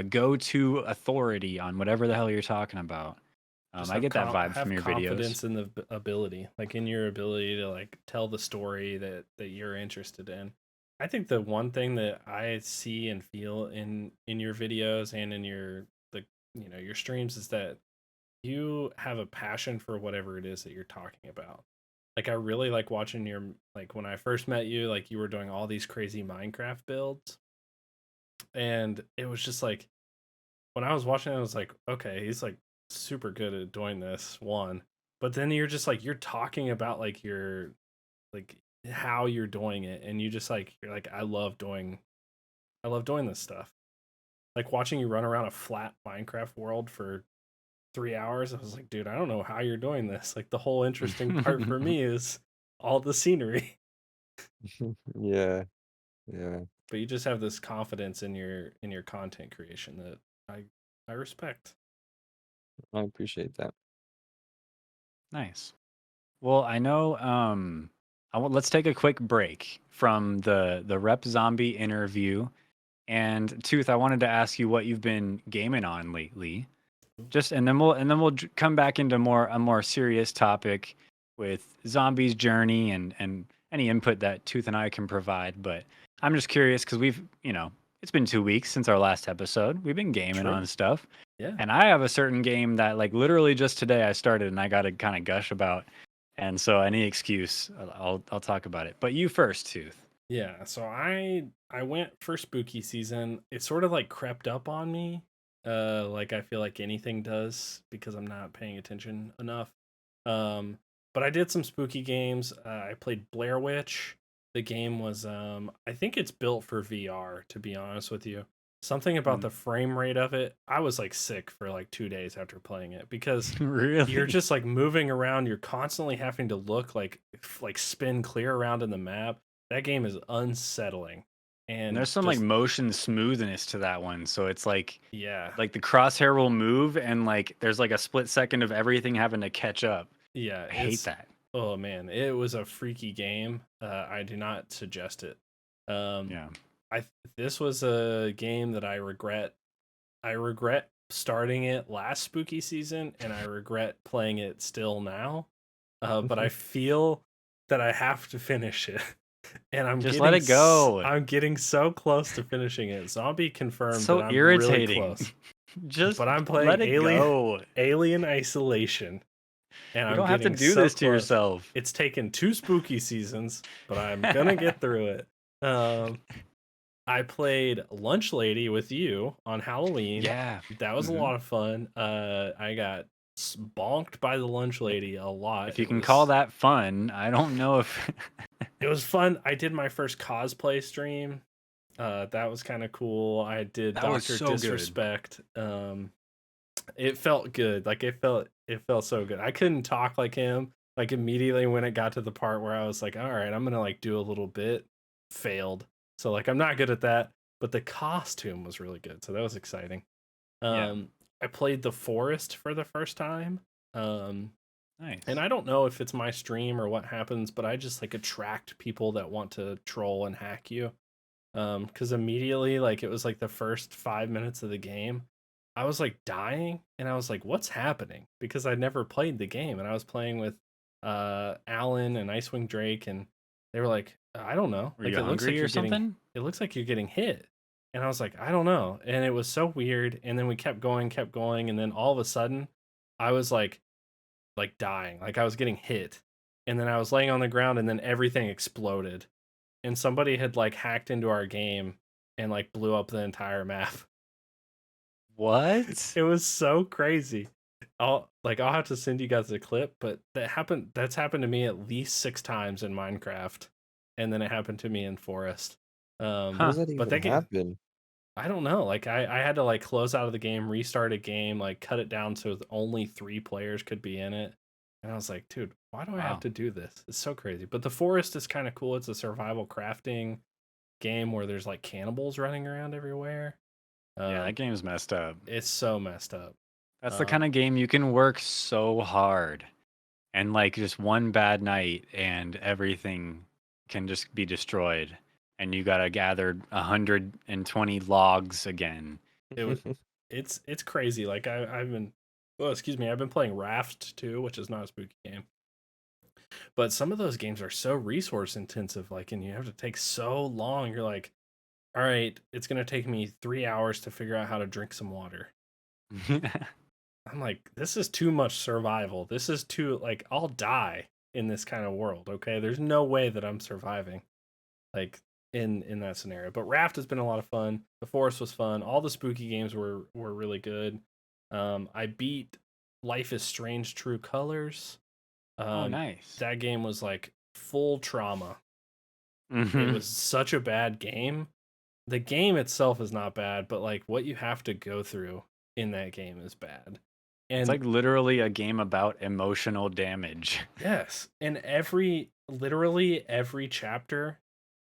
go-to authority on whatever the hell you're talking about. Just I have get that vibe from have your videos. confidence in the ability, like in your ability to like tell the story that you're interested in. I think the one thing that I see and feel in your videos and in your streams is that you have a passion for whatever it is that you're talking about. Like I really like watching your like when I first met you, like you were doing all these crazy Minecraft builds, and it was just like when I was watching it, I was like, okay, he's like super good at doing this one. But then you're just like you're talking about like your like how you're doing it, and you just like you're like I love doing this stuff. Like watching you run around a flat Minecraft world for 3 hours. I was like, dude, I don't know how you're doing this. Like the whole interesting part for me is all the scenery. Yeah, yeah. But you just have this confidence in your content creation that I I respect. I appreciate that. Nice. Well, I know. Let's take a quick break from the Rep Zombie interview. And Tooth, I wanted to ask you what you've been gaming on lately. Just and then we'll come back into a more serious topic with Zombie's journey and any input that Tooth and I can provide. But I'm just curious because it's been 2 weeks since our last episode. We've been gaming True. on stuff. Yeah. And I have a certain game that like literally just today I started and I got to kind of gush about. And so any excuse, I'll talk about it. But you first, Tooth. Yeah, so I went for spooky season. It sort of like crept up on me. Like I feel like anything does because I'm not paying attention enough. Um but I did some spooky games. I played Blair Witch. The game was I think it's built for VR to be honest with you. Something about Mm. the frame rate of it. I was like sick for like 2 days after playing it because Really? you're just like moving around, you're constantly having to look like spin clear around in the map. That game is unsettling. And And there's some like just motion smoothness to that one. So it's yeah. like the crosshair will move and like there's like a split second of everything having to catch up. Yeah, I hate it's that. oh man, it was a freaky game. I do not suggest it. Um Yeah. this was a game that I regret. I regret starting it last spooky season and I regret playing it still now. But I feel that I have to finish it. And Just let it go. I'm getting so close to finishing it. Zombie confirmed that So I'm really irritating. close. Just But I'm playing let it go. Alien Isolation, and You I'm don't have to getting do so this to close. yourself. It's taken 2 spooky seasons, but I'm gonna get through it. I played Lunch Lady with you on Halloween. Yeah. That was a Mhm. lot of fun. I got bonked by the Lunch Lady a lot. If you It can was call that fun, I don't know if it was fun. I did my first cosplay stream. That was kind of cool. I did That was Doctor so good. Disrespect. It felt good. Like it felt so good. I couldn't talk like him. Like immediately when it got to the part where I was like, all right, I'm gonna like do a little bit, failed. So like I'm not good at that. But the costume was really good. So that was exciting. Yeah. I played the forest for the first time. Um, Nice. and I don't know if it's my stream or what happens, but I just like attract people that want to troll and hack you. Because immediately, like it was like the first 5 minutes of the game, I was like dying, and I was like, "What's happening?" Because I'd never played the game, and I was playing with Alan and Icewing Drake, and they were like, "I don't know. Were Like you it looks like hungry or you're getting something? it looks like you're getting hit," and I was like, "I don't know," and it was so weird. And then we kept going, and then all of a sudden, I was like dying, like I was getting hit, and then I was laying on the ground, and then everything exploded, and somebody had like hacked into our game and like blew up the entire map. What? It was so crazy. I'll have to send you guys a clip, but that's happened to me at least 6 times in Minecraft, and then it happened to me in Forest. How Huh. does that But even that game, happen? I don't know. Like I had to like close out of the game, restart a game, like cut it down so only 3 players could be in it. And I was like, dude, why do I have Wow. to do this? It's so crazy. But the forest is kind of cool. It's a survival crafting game where there's like cannibals running around everywhere. Yeah, that game's messed up. It's so messed up. That's the kind of game you can work so hard and like just one bad night and everything can just be destroyed and you gotta gather 120 logs again. It was it's crazy. Like I've been well, excuse me, I've been playing Raft too, which is not a spooky game. But some of those games are so resource intensive, like, and you have to take so long. You're like, all right, it's gonna take me 3 hours to figure out how to drink some water. I'm like, this is too much survival. This is too, like, I'll die in this kind of world. Okay, there's no way that I'm surviving, like, in that scenario. But Raft has been a lot of fun. The Forest was fun. All the spooky games were really good. I beat Life is Strange True Colors. Oh, Um, nice. that game was like full trauma. It Mhm. was such a bad game. The game itself is not bad, but like what you have to go through in that game is bad. It's And like literally a game about emotional damage. yes, and literally every chapter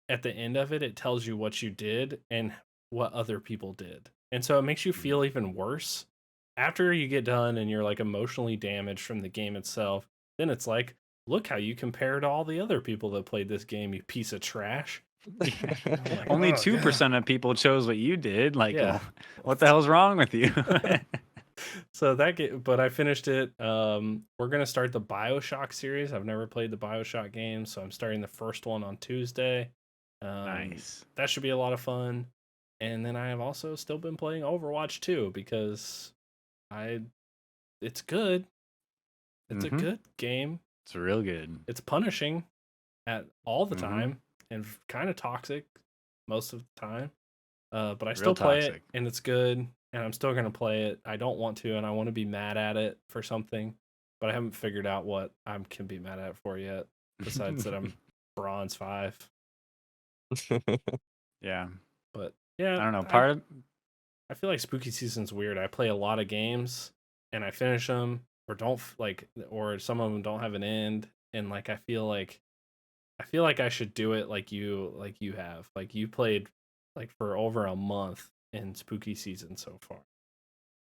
at the end of it, it tells you what you did and what other people did. And so it makes you Mm. feel even worse. After you get done and you're like emotionally damaged from the game itself, then it's like, look how you compare to all the other people that played this game, you piece of trash. Yeah. I'm like, Only oh god. 2% of people chose what you did. Like, Yeah. what the hell's wrong with you? So that game, but I finished it. We're gonna start the BioShock series. I've never played the BioShock game, so I'm starting the first one on Tuesday. Nice. That should be a lot of fun. And then I have also still been playing Overwatch 2 because I it's good. It's a Mm-hmm. good game. It's real good. It's punishing at all the Mm-hmm. time and kind of toxic most of the time. But I Real still play it toxic. and it's good and I'm still gonna play it. I don't want to and I want to be mad at it for something, but I haven't figured out what I can be mad at for yet. Besides that, I'm bronze 5. Yeah. But yeah, I don't know. I feel like spooky season's weird. I play a lot of games and I finish them or don't like or some of them don't have an end and like I feel like I should do it like you have. Like you played like for over a month in spooky season so far.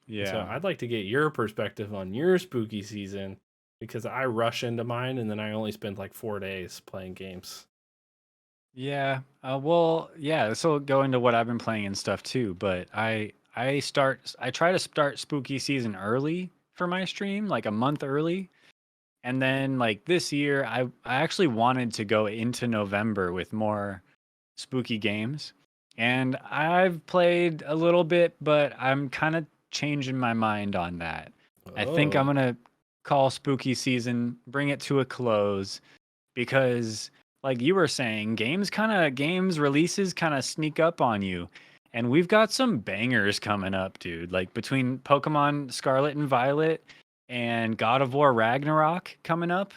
And so Yeah. I'd like to get your perspective on your spooky season because I rush into mine and then I only spend like 4 days playing games. Yeah. Well, yeah. So go into what I've been playing and stuff too. But I try to start spooky season early for my stream, like a month early. And then like this year, I actually wanted to go into November with more spooky games. And I've played a little bit, but I'm kind of changing my mind on that. I think I'm Oh. gonna call spooky season, bring it to a close because like you were saying, games releases kind of sneak up on you. And we've got some bangers coming up, dude. Like between Pokemon Scarlet and Violet and God of War Ragnarok coming up.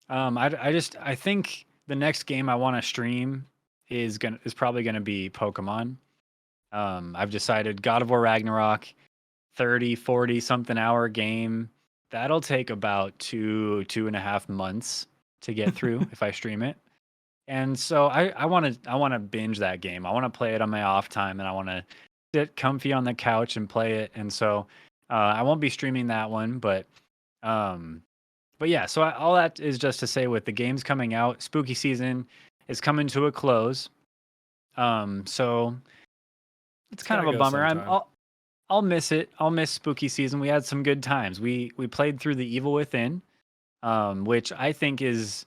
I think the next game I want to stream is probably gonna be Pokemon. I've decided God of War Ragnarok, 30, 40 something hour game. That'll take about 2.5 months to get through if I stream it. And so I wanna binge that game. I wanna play it on my off time and I wanna sit comfy on the couch and play it. And so I won't be streaming that one, um but yeah, so all that is just to say with the games coming out, spooky season is coming to a close. So it's It's kind got of to a go bummer. sometime. I'll miss it. I'll miss spooky season. We had some good times. We played through The Evil Within, which I think is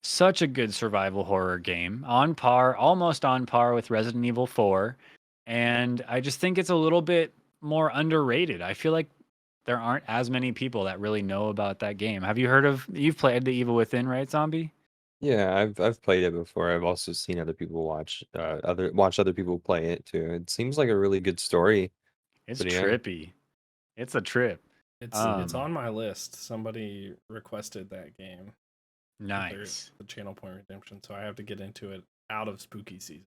such a good survival horror game, on par, almost on par with Resident Evil 4, and I just think it's a little bit more underrated. I feel like there aren't as many people that really know about that game. You've played The Evil Within, right, Zombie? Yeah, I've played it before. I've also seen other people watch other people play it too. It seems like a really good story, It's but yeah. trippy. It's a trip. It's Um, on my list. Somebody requested that game. nice. The Channel Point Redemption, so I have to get into it out of spooky season.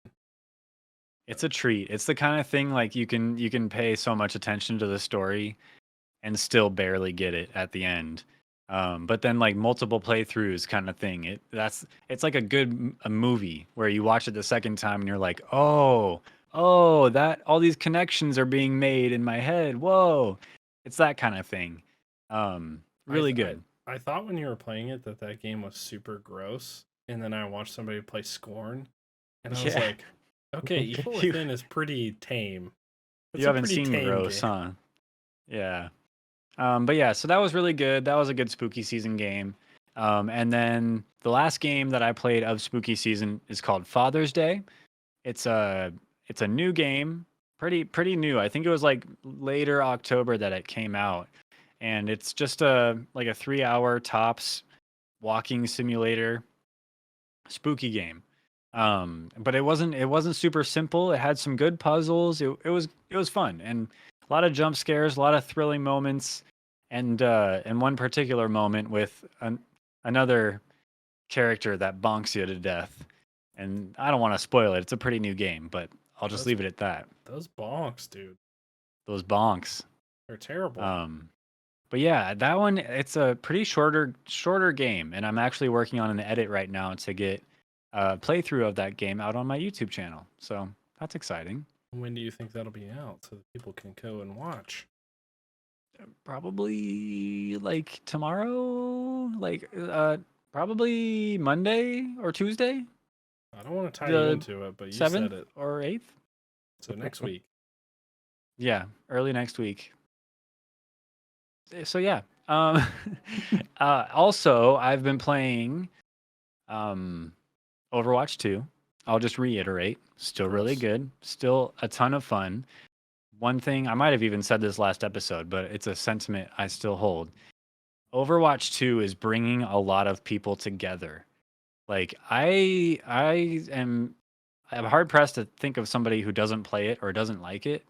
It's a treat. It's the kind of thing like you can pay so much attention to the story and still barely get it at the end. But then like multiple playthroughs kind of thing. It's like a movie where you watch it the second time and you're like, oh, that all these connections are being made in my head. Whoa, it's that kind of thing. I Really th- good. I thought when you were playing it that game was super gross, and then I watched somebody play Scorn, and I was Yeah, like, okay, Evil you Within is pretty tame. you It's a haven't pretty seen tame Gross, game. huh? Yeah. But yeah, so that was really good. That was a good spooky season game. And then the last game that I played of spooky season is called Father's Day. It's a new game, pretty new. I think it was like later October that it came out, and it's just a like a 3 hour tops walking simulator spooky game. But it wasn't super simple. It had some good puzzles. It was fun and a lot of jump scares, a lot of thrilling moments, and one particular moment with another character that bonks you to death. And I don't want to spoil it. It's a pretty new game, but I'll just Those leave it at that. those bonks, dude, Those bonks. they're terrible. But yeah, that one it's a pretty shorter game, and I'm actually working on an edit right now to get a playthrough of that game out on my YouTube channel. So that's exciting. When do you think that'll be out so that people can go and watch? Probably like tomorrow, like probably Monday or Tuesday, I don't want to tie you the into it, but you 7th said it. or 8th. So next week. Yeah, early next week. So yeah. Um also I've been playing um Overwatch 2. I'll just reiterate, still really Gross. good, still a ton of fun. One thing, I might have even said this last episode, but it's a sentiment I still hold. Overwatch 2 is bringing a lot of people together. Like I'm hard pressed to think of somebody who doesn't play it or doesn't like it.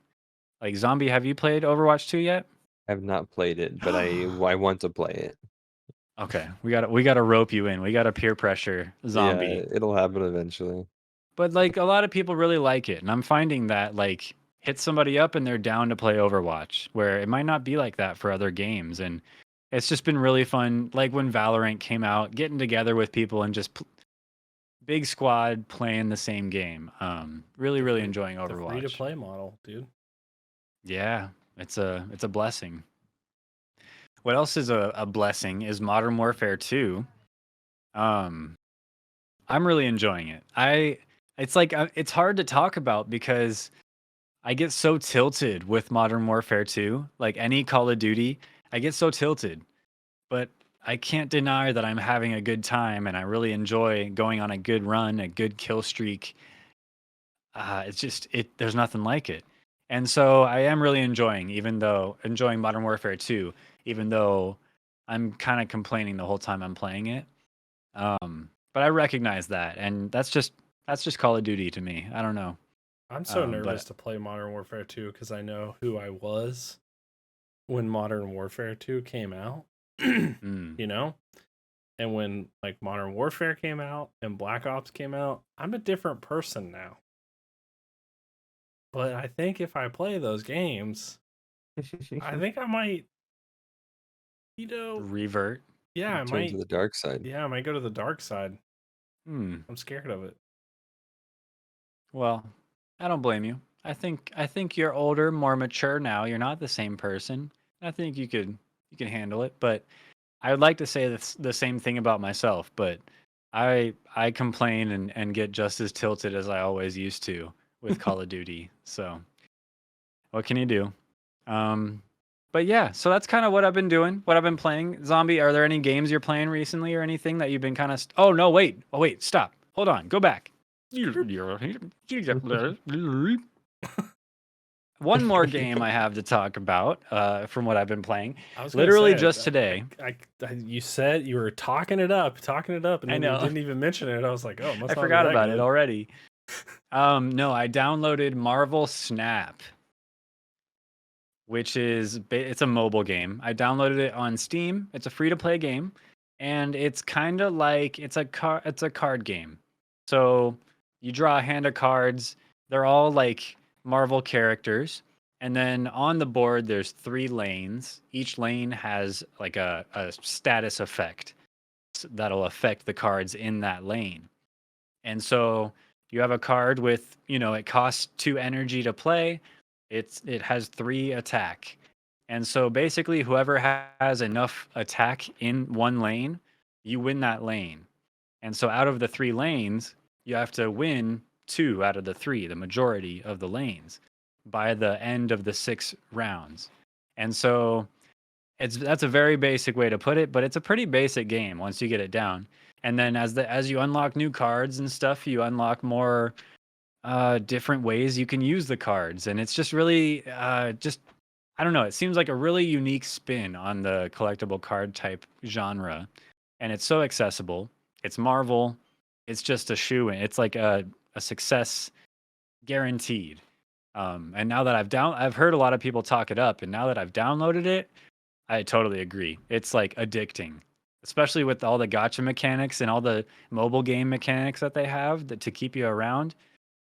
Like Zombie, have you played Overwatch 2 yet? I've not played it, but I want to play it. Okay, we gotta rope you in. We gotta peer pressure Zombie. Yeah, it'll happen eventually. But like a lot of people really like it, and I'm finding that like hit somebody up and they're down to play Overwatch, where it might not be like that for other games. And it's just been really fun. Like when Valorant came out, getting together with people and just big squad playing the same game. Really enjoying The free to Overwatch. play model, dude. Yeah, it's a blessing. What else is a blessing is Modern Warfare 2. Um, I'm really enjoying it. It's like it's hard to talk about because I get so tilted with Modern Warfare 2. Like any Call of Duty, I get so tilted. But I can't deny that I'm having a good time and I really enjoy going on a good run, a good kill streak. It's just there's nothing like it. And so I am really enjoying Modern Warfare 2, even though I'm kind of complaining the whole time I'm playing it. But I recognize that, and that's just Call of Duty to me. I don't know. I'm so But nervous to play Modern Warfare 2 because I know who I was when Modern Warfare 2 came out. mm, You know? And when like Modern Warfare came out and Black Ops came out, I'm a different person now. But I think if I play those games, I think I might, you know, revert. yeah, I Turn to might, the dark side. yeah, I might go to the dark side. Hmm. I'm scared of it. Well, I don't blame you. I think you're older, more mature now. You're not the same person. I think you can handle it. But I would like to say the same thing about myself. But I complain and get just as tilted as I always used to with Call of Duty. So what can you do? Um, but yeah, so that's kind of what I've been doing, what I've been playing. Zombie, are there any games you're playing recently or anything that you've been kind of? Oh no, wait, stop, hold on, go back. One more game I have to talk about from what I've been playing. I was gonna Literally say, just today. you said you were talking it up, and I then you know. didn't even mention it. I was like, oh, it must I not be forgot that about it good. already. No, I downloaded Marvel Snap, which is it's a mobile game. I downloaded it on Steam. It's a free to play game, and it's kind of like it's a card game. So you draw a hand of cards. They're all like Marvel characters, and then on the board there's 3 lanes. Each lane has like a status effect that'll affect the cards in that lane. And so you have a card with, it costs 2 energy to play. It has 3 attack. And so basically whoever has enough attack in one lane, you win that lane. And so out of the 3 lanes, you have to win 2 out of the 3, the majority of the lanes, by the end of the 6 rounds. And so That's a very basic way to put it, but it's a pretty basic game once you get it down. And then as you unlock new cards and stuff, you unlock more different ways you can use the cards, and it's just really just I don't know. It seems like a really unique spin on the collectible card type genre, and it's so accessible. It's Marvel. It's just a shoe in. It's like a success guaranteed. And now that I've heard a lot of people talk it up, and now that I've downloaded it, I totally agree. It's like addicting, especially with all the gotcha mechanics and all the mobile game mechanics that they have that to keep you around,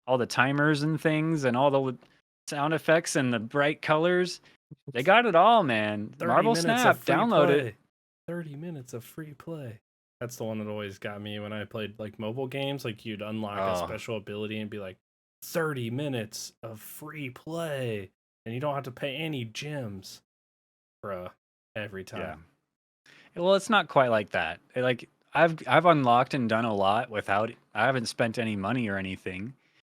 all the timers and things, and all the sound effects and the bright colors. They got it all, man. 30 Marvel minutes of Snap, free download it. play. 30 minutes of free play. That's the one that always got me when I played like mobile games. Like you'd unlock a Oh, special ability and be like 30 minutes of free play, and you don't have to pay any gems, bruh, every yeah. time. Well, it's not quite like that. Like I've unlocked and done a lot without I haven't spent any money or anything,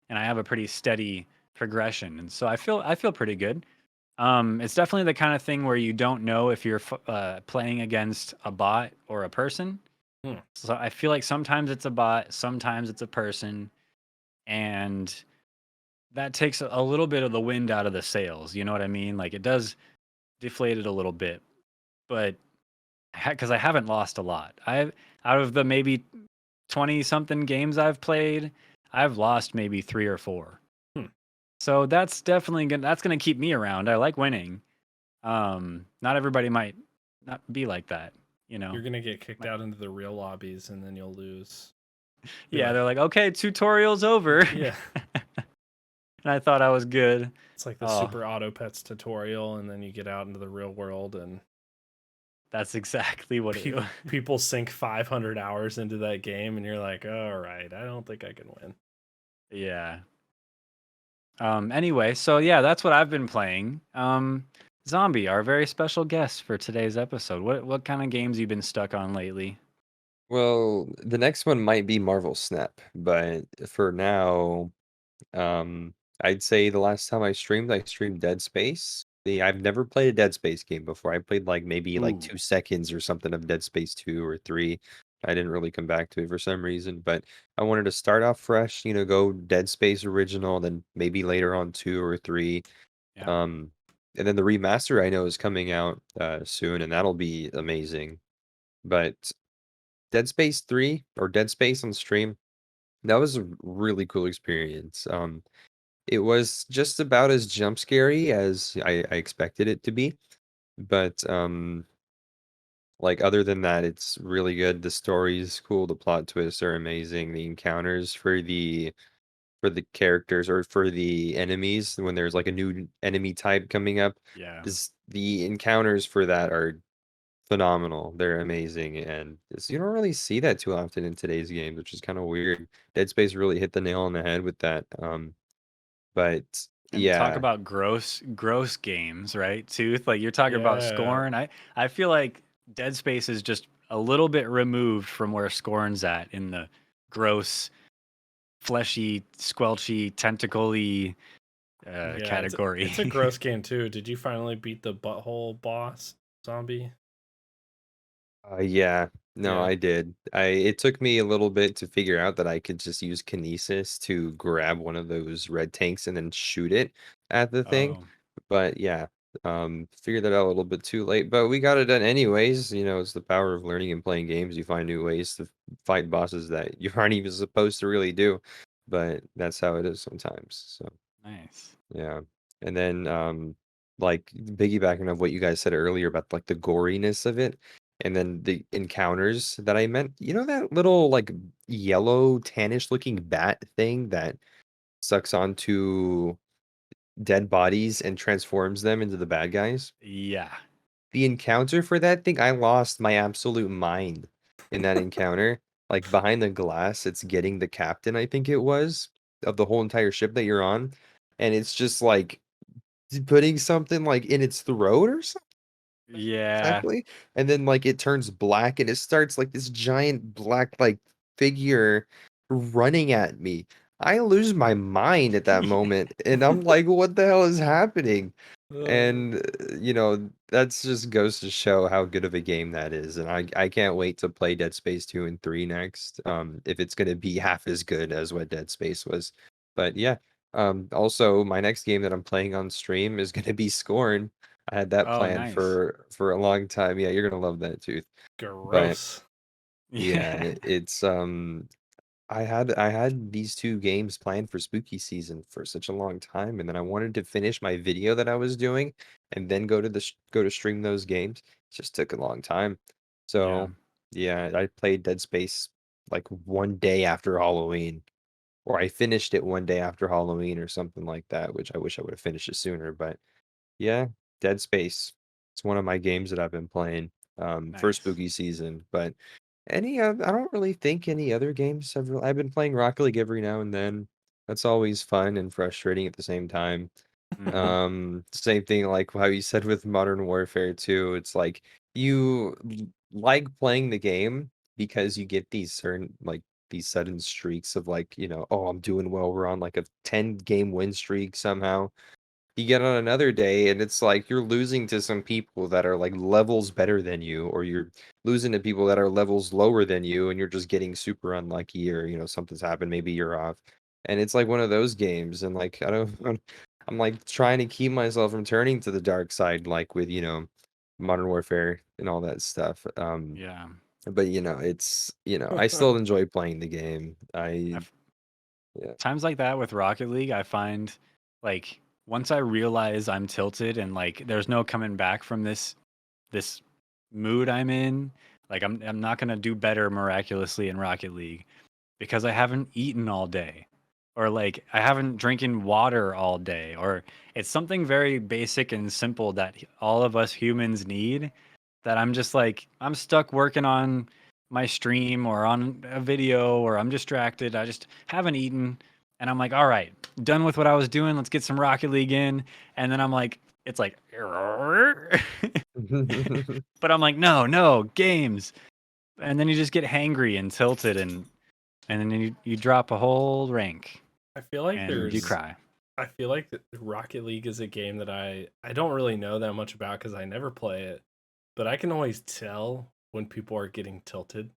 and I have a pretty steady progression, and so I feel pretty good. It's definitely the kind of thing where you don't know if you're playing against a bot or a person. Hmm. So I feel like sometimes it's a bot, sometimes it's a person, and that takes a little bit of the wind out of the sails. You know what I mean? Like it does deflate it a little bit, but because I haven't lost a lot. I've out of the maybe 20 something games I've played, I've lost maybe 3 or 4. Hmm. So that's definitely that's going to keep me around. I like winning. Not everybody might not be like that, you know. You're gonna get kicked Like, out into the real lobbies, and then you'll lose. Be yeah, like, they're like, "Okay, tutorial's over." yeah, And I thought I was good. it's like the Oh, Super Auto Pets tutorial, and then you get out into the real world, and that's exactly what it people sink 500 hours into that game, and you're like, all right, I don't think I can win. Yeah. Anyway, so yeah, that's what I've been playing. Zombie, our very special guest for today's episode. What kind of games you been stuck on lately? Well, the next one might be Marvel Snap, but for now, I'd say the last time I streamed Dead Space. I've never played a Dead Space game before. I played like maybe like Ooh, 2 seconds or something of Dead Space 2 or 3. I didn't really come back to it for some reason, but I wanted to start off fresh, go Dead Space original, then maybe later on 2 or 3. yeah. Um, and then the remaster I know is coming out soon, and that'll be amazing. But Dead Space 3 or Dead Space on stream, that was a really cool experience. It was just about as jump scary as I expected it to be, but like other than that, it's really good. The story's cool, the plot twists are amazing. The encounters for the characters or for the enemies when there's like a new enemy type coming up, Yeah. is the encounters for that are phenomenal. They're amazing, and you don't really see that too often in today's games, which is kind of weird. Dead Space really hit the nail on the head with that. But And talk yeah, about gross games, right? Tooth, like you're talking about Yeah, Scorn. I feel like Dead Space is just a little bit removed from where Scorn's at in the gross, fleshy, squelchy, tentacly yeah, it's a category. gross game too. Did you finally beat the butthole boss zombie? yeah, no, Yeah. I did. It took me a little bit to figure out that I could just use kinesis to grab one of those red tanks and then shoot it at the thing. Oh, But yeah, figured that out a little bit too late. But we got it done anyways. It's the power of learning and playing games. You find new ways to fight bosses that you aren't even supposed to really do. But that's how it is sometimes. So. nice. Yeah. And then like piggybacking of what you guys said earlier about like the goriness of it and then the encounters that I meant, that little like yellow tannish looking bat thing that sucks onto dead bodies and transforms them into the bad guys? Yeah. The encounter for that thing, I lost my absolute mind in that encounter. Like behind the glass, it's getting the captain, I think it was, of the whole entire ship that you're on. And it's just like putting something like in its throat or something Yeah. exactly, and then like it turns black and it starts like this giant black like figure running at me. I lose my mind at that moment, and I'm like, what the hell is happening? And that's just goes to show how good of a game that is, and I can't wait to play Dead Space 2 and 3 next. If it's gonna be half as good as what Dead Space was. But yeah, also my next game that I'm playing on stream is gonna be Scorn. I had that Oh, planned nice. for a long time. Yeah, you're gonna love that too. But Gross. yeah, Yeah. it's I had these two games planned for spooky season for such a long time, and then I wanted to finish my video that I was doing, and then go to stream those games. It just took a long time. Yeah. So yeah, I played Dead Space like one day after Halloween, or I finished it one day after Halloween or something like that, which I wish I would have finished it sooner. But yeah, Dead Space. It's one of my games that I've been playing for Nice. spooky season, but. I don't really think any other games have I've been playing Rocket League every now and then. That's always fun and frustrating at the same time. Hmm. Same thing like how you said with Modern Warfare 2. It's like like playing the game because you get these certain like these sudden streaks of like, oh, I'm doing well. We're on like a 10-game win streak somehow. You get on another day and it's like you're losing to some people that are like levels better than you, or you're losing to people that are levels lower than you, and you're just getting super unlucky, or something's happened, maybe you're off. And it's like one of those games, and like I don't I'm like trying to keep myself from turning to the dark side, like with, Modern Warfare and all that stuff. Yeah. But it's I still enjoy playing the game. I've, Yeah. times like that with Rocket League, I find like once I realize I'm tilted and like there's no coming back from this mood I'm in, like I'm not gonna do better miraculously in Rocket League because I haven't eaten all day. Or like I haven't drinking water all day. Or it's something very basic and simple that all of us humans need that I'm just like I'm stuck working on my stream or on a video or I'm distracted. I just haven't eaten and I'm like, all right, done with what I was doing. Let's get some Rocket League in. And then I'm like, it's like, but I'm like, no, no, games. And then you just get hangry and tilted and then you drop a whole rank I feel like and you Mhm. cry. I feel like Rocket League is a game that I don't really know that much about because I never play it, but I can always tell when people are getting tilted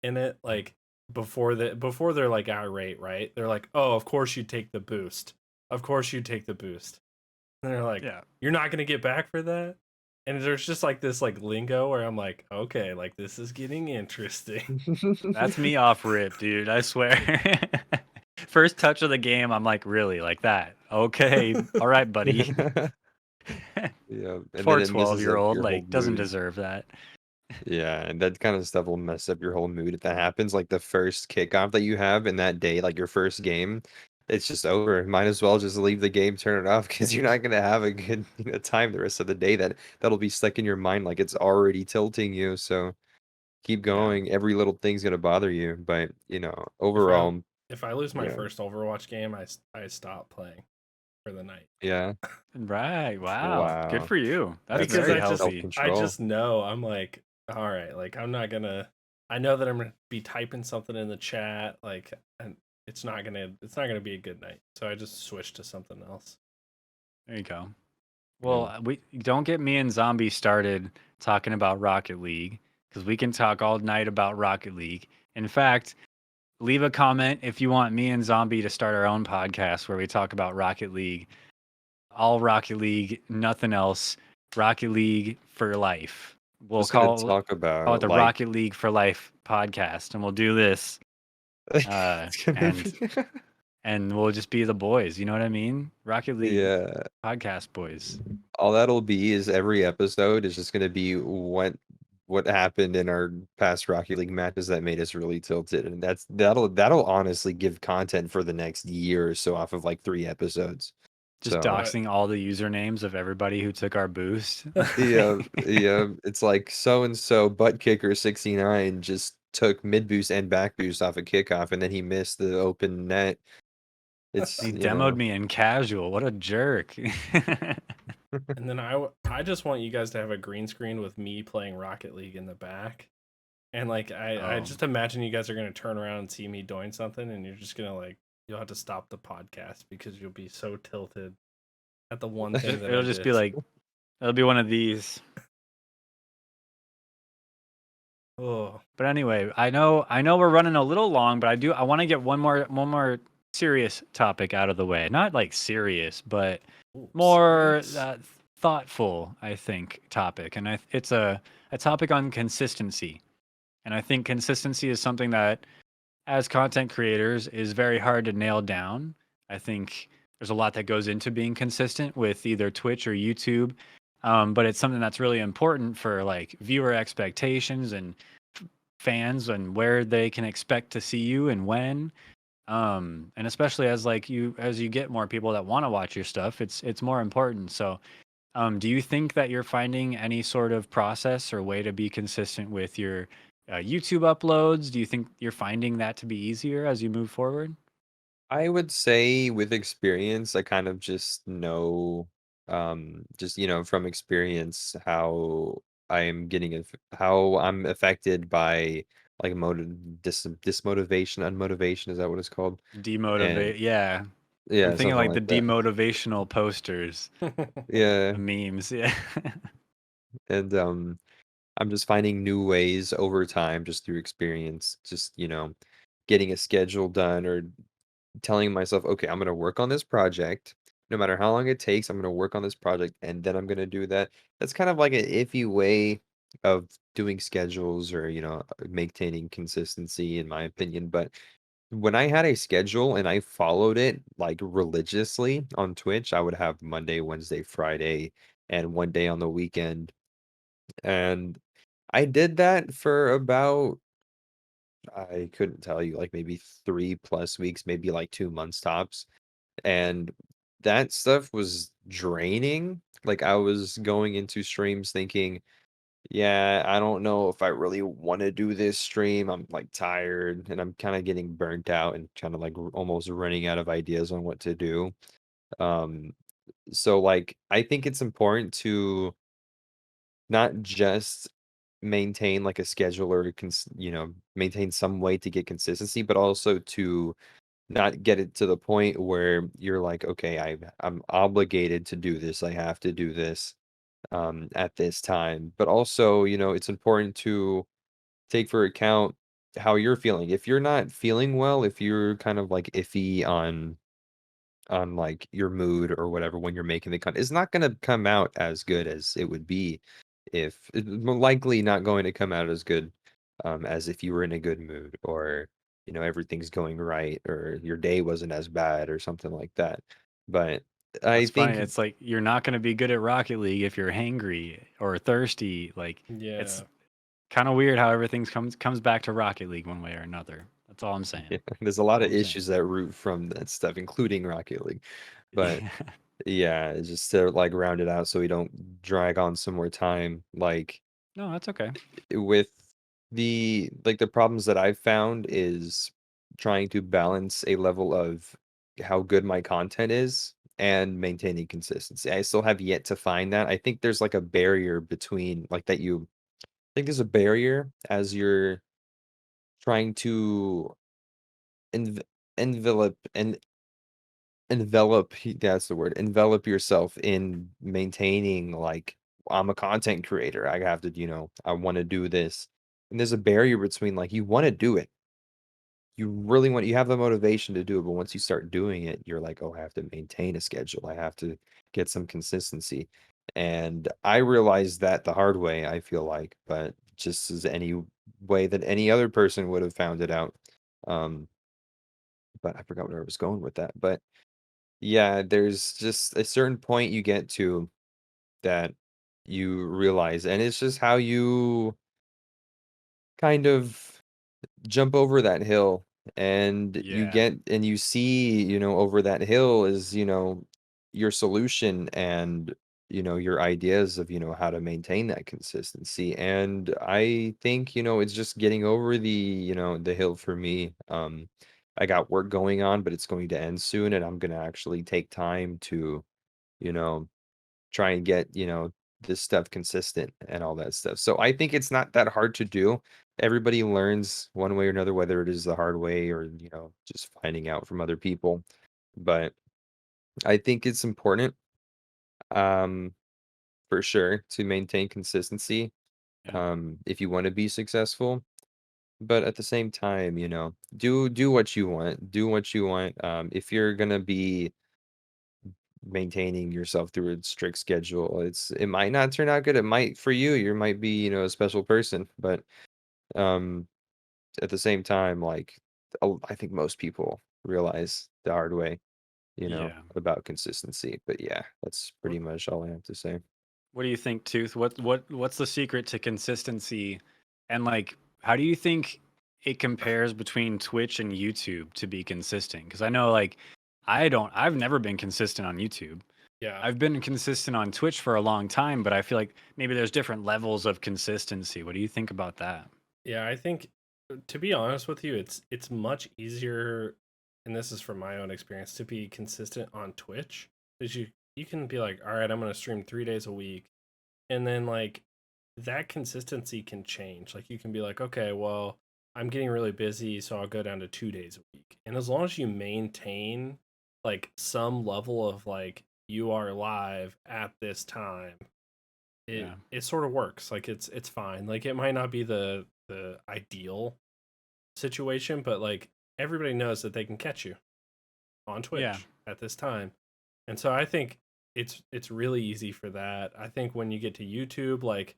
in it. Like before they're like irate, right? They're like, "Oh, of course you take the boost. Of course you take the boost." And they're like, Yeah. "You're not gonna get back for that." And there's just like this like lingo where I'm like, "Okay, like this is getting interesting." That's me off rip, dude. I swear. First touch of the game, I'm like, really, like that? Okay, all right, buddy. Yeah, and then Poor it messes up 12-year-old, your whole like, doesn't mood. deserve that. Yeah, and that kind of stuff will mess up your whole mood if that happens. Like the first kickoff that you have in that day, like your first game, it's just over. Might as well just leave the game, turn it off, because you're not gonna have a good time the rest of the day. That'll be stuck in your mind like it's already tilting you. So keep Yeah. going. Every little thing's gonna bother you, but If I overall, if I lose my yeah, first Overwatch game, I stop playing for the night. yeah. Right. Wow. Good Wow, for you. That's that's Because very good healthy. I self-control. just know I'm like, all right, like I'm not gonna. I know that I'm gonna be typing something in the chat, like, and it's not gonna be a good night. So I just switch to something else. There you go. Well, Mm. we don't get me and Zombie started talking about Rocket League because we can talk all night about Rocket League. In fact, leave a comment if you want me and Zombie to start our own podcast where we talk about Rocket League, all Rocket League, nothing else. Rocket League for life. We'll Just gonna talk call it about the like Rocket League for Life podcast, and we'll do this, it's gonna and be we'll just be the boys. You know what I mean? Rocket League yeah. podcast boys. All that'll be is every episode is just gonna be what happened in our past Rocket League matches that made us really tilted, and that'll honestly give content for the next year or so off of like 3 episodes. Just So But doxing all the usernames of everybody who took our boost. yeah, yeah, it's like so and so butt kicker 69 just took mid boost and back boost off a kickoff, and then he missed the open net. It's He demoed me in casual. What a jerk. and then I just want you guys to have a green screen with me playing Rocket League in the back. And like I Oh, just imagine you guys are gonna turn around and see me doing something, and you're just gonna like you'll have to stop the podcast because you'll be so tilted at the one thing that I It'll just did. be like, it'll be one of these. Oh, But anyway, I know we're running a little long, but I want to get one more serious topic out of the way. Not like serious, but ooh, more serious? thoughtful, I think, topic. And it's a topic on consistency. And I think consistency is something that, as content creators, is very hard to nail down. I think there's a lot that goes into being consistent with either Twitch or YouTube. But it's something that's really important for like viewer expectations and fans and where they can expect to see you and when. And especially as you get more people that want to watch your stuff, it's more important. So do you think that you're finding any sort of process or way to be consistent with your YouTube uploads? Do you think you're finding that to be easier as you move forward? I would say with experience, I kind of just know, just, from experience how I am getting, how I'm affected by like dismotivation, unmotivation, is that what it's called? And Demotivate. Yeah. I'm yeah, thinking something like the like that. demotivational posters, the Yeah. memes. Yeah. And I'm just finding new ways over time just through experience, just, getting a schedule done or telling myself, okay, I'm going to work on this project. No matter how long it takes, I'm going to work on this project and then I'm going to do that. That's kind of like an iffy way of doing schedules or, maintaining consistency, in my opinion. But when I had a schedule and I followed it like religiously on Twitch, I would have Monday, Wednesday, Friday, and one day on the weekend. And I did that for about, I couldn't tell you, like maybe 3+ weeks, maybe like 2 months tops. And that stuff was draining. Like I was going into streams thinking, yeah, I don't know if I really want to do this stream. I'm like tired and I'm kind of getting burnt out and kind of like almost running out of ideas on what to do. Um, so like I think it's important to not just maintain like a schedule or maintain some way to get consistency, but also to not get it to the point where you're like, okay, I'm obligated to do this. I have to do this at this time. But also, it's important to take for account how you're feeling. If you're not feeling well, if you're kind of like iffy on like your mood or whatever when you're making the content, it's not going to come out as good as it would be if it's likely not going to come out as good as if you were in a good mood or everything's going right or your day wasn't as bad or something like that. But I That's funny. think It's like you're not going to be good at Rocket League if you're hangry or thirsty. Like it's yeah. kind of weird how everything comes back to Rocket League one way or another. That's all I'm saying. yeah, there's a lot All of I'm saying. issues that root from that stuff, including Rocket League. But Yeah. yeah, it's just to like round it out so we don't drag on some more time. Like No, that's okay. with the problems that I've found is trying to balance a level of how good my content is and maintaining consistency. I still have yet to find that. I think there's like a barrier between like that you I think there's a barrier as you're trying to env- envelop and that's the word, envelop yourself in maintaining like I'm a content creator. I have to, I want to do this. And there's a barrier between like you want to do it. You really want you have the motivation to do it, but once you start doing it, you're like, "Oh, I have to maintain a schedule. I have to get some consistency." And I realized that the hard way, I feel like, but just as any way that any other person would have found it out. Um, but I forgot where I was going with that. But yeah, there's just a certain point you get to that you realize, and it's just how you kind of jump over that hill and Yeah. you see, over that hill is, your solution and, your ideas of, how to maintain that consistency. And I think, it's just getting over the hill for me. I got work going on, but it's going to end soon, and I'm gonna actually take time to, you know, try and get, this stuff consistent and all that stuff. So I think it's not that hard to do. everybody learns one way or another, whether it is the hard way or, just finding out from other people. But I think it's important, um, for sure, to maintain consistency, Yeah. if you want to be successful. But at the same time, do what you want. Do what you want. If you're gonna be maintaining yourself through a strict schedule, it might not turn out good. It might for you. You might be, a special person. But um, at the same time, like I think most people realize the hard way, Yeah. about consistency. But yeah, that's What pretty much all I have to say. What do you think, Tooth? What's the secret to consistency? And like, how do you think it compares between Twitch and YouTube to be consistent? Because I know like I've never been consistent on YouTube. Yeah. I've been consistent on Twitch for a long time, but I feel like maybe there's different levels of consistency. What do you think about that? Yeah, I think to be honest with you, it's much easier, and this is from my own experience, to be consistent on Twitch. Because you can be like, all right, I'm gonna stream 3 days a week, and then like that consistency can change. Like you can be like, okay, well, I'm getting really busy, so I'll go down to 2 days a week. And as long as you maintain like some level of like you are live at this time, it Yeah. it sort of works. Like it's fine. Like it might not be the ideal situation, but like everybody knows that they can catch you on Yeah. Twitch at this time. And so I think it's really easy for that. I think when you get to YouTube, like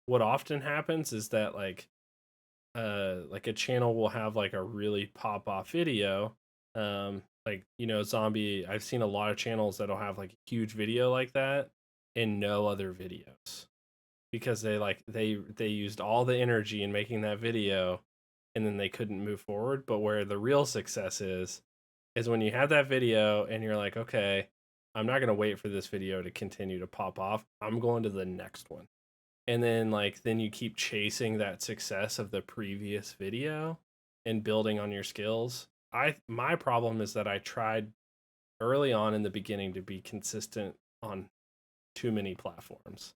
what often happens is that like a channel will have like a really pop off video. Like zombie, I've seen a lot of channels that'll have like a huge video like that and no other videos because they used all the energy in making that video and then they couldn't move forward. But where the real success is when you have that video and you're like, okay, I'm not gonna wait for this video to continue to pop off. I'm going to the next one. And then then you keep chasing that success of the previous video and building on your skills. My problem is that I tried early on in the beginning to be consistent on too many platforms.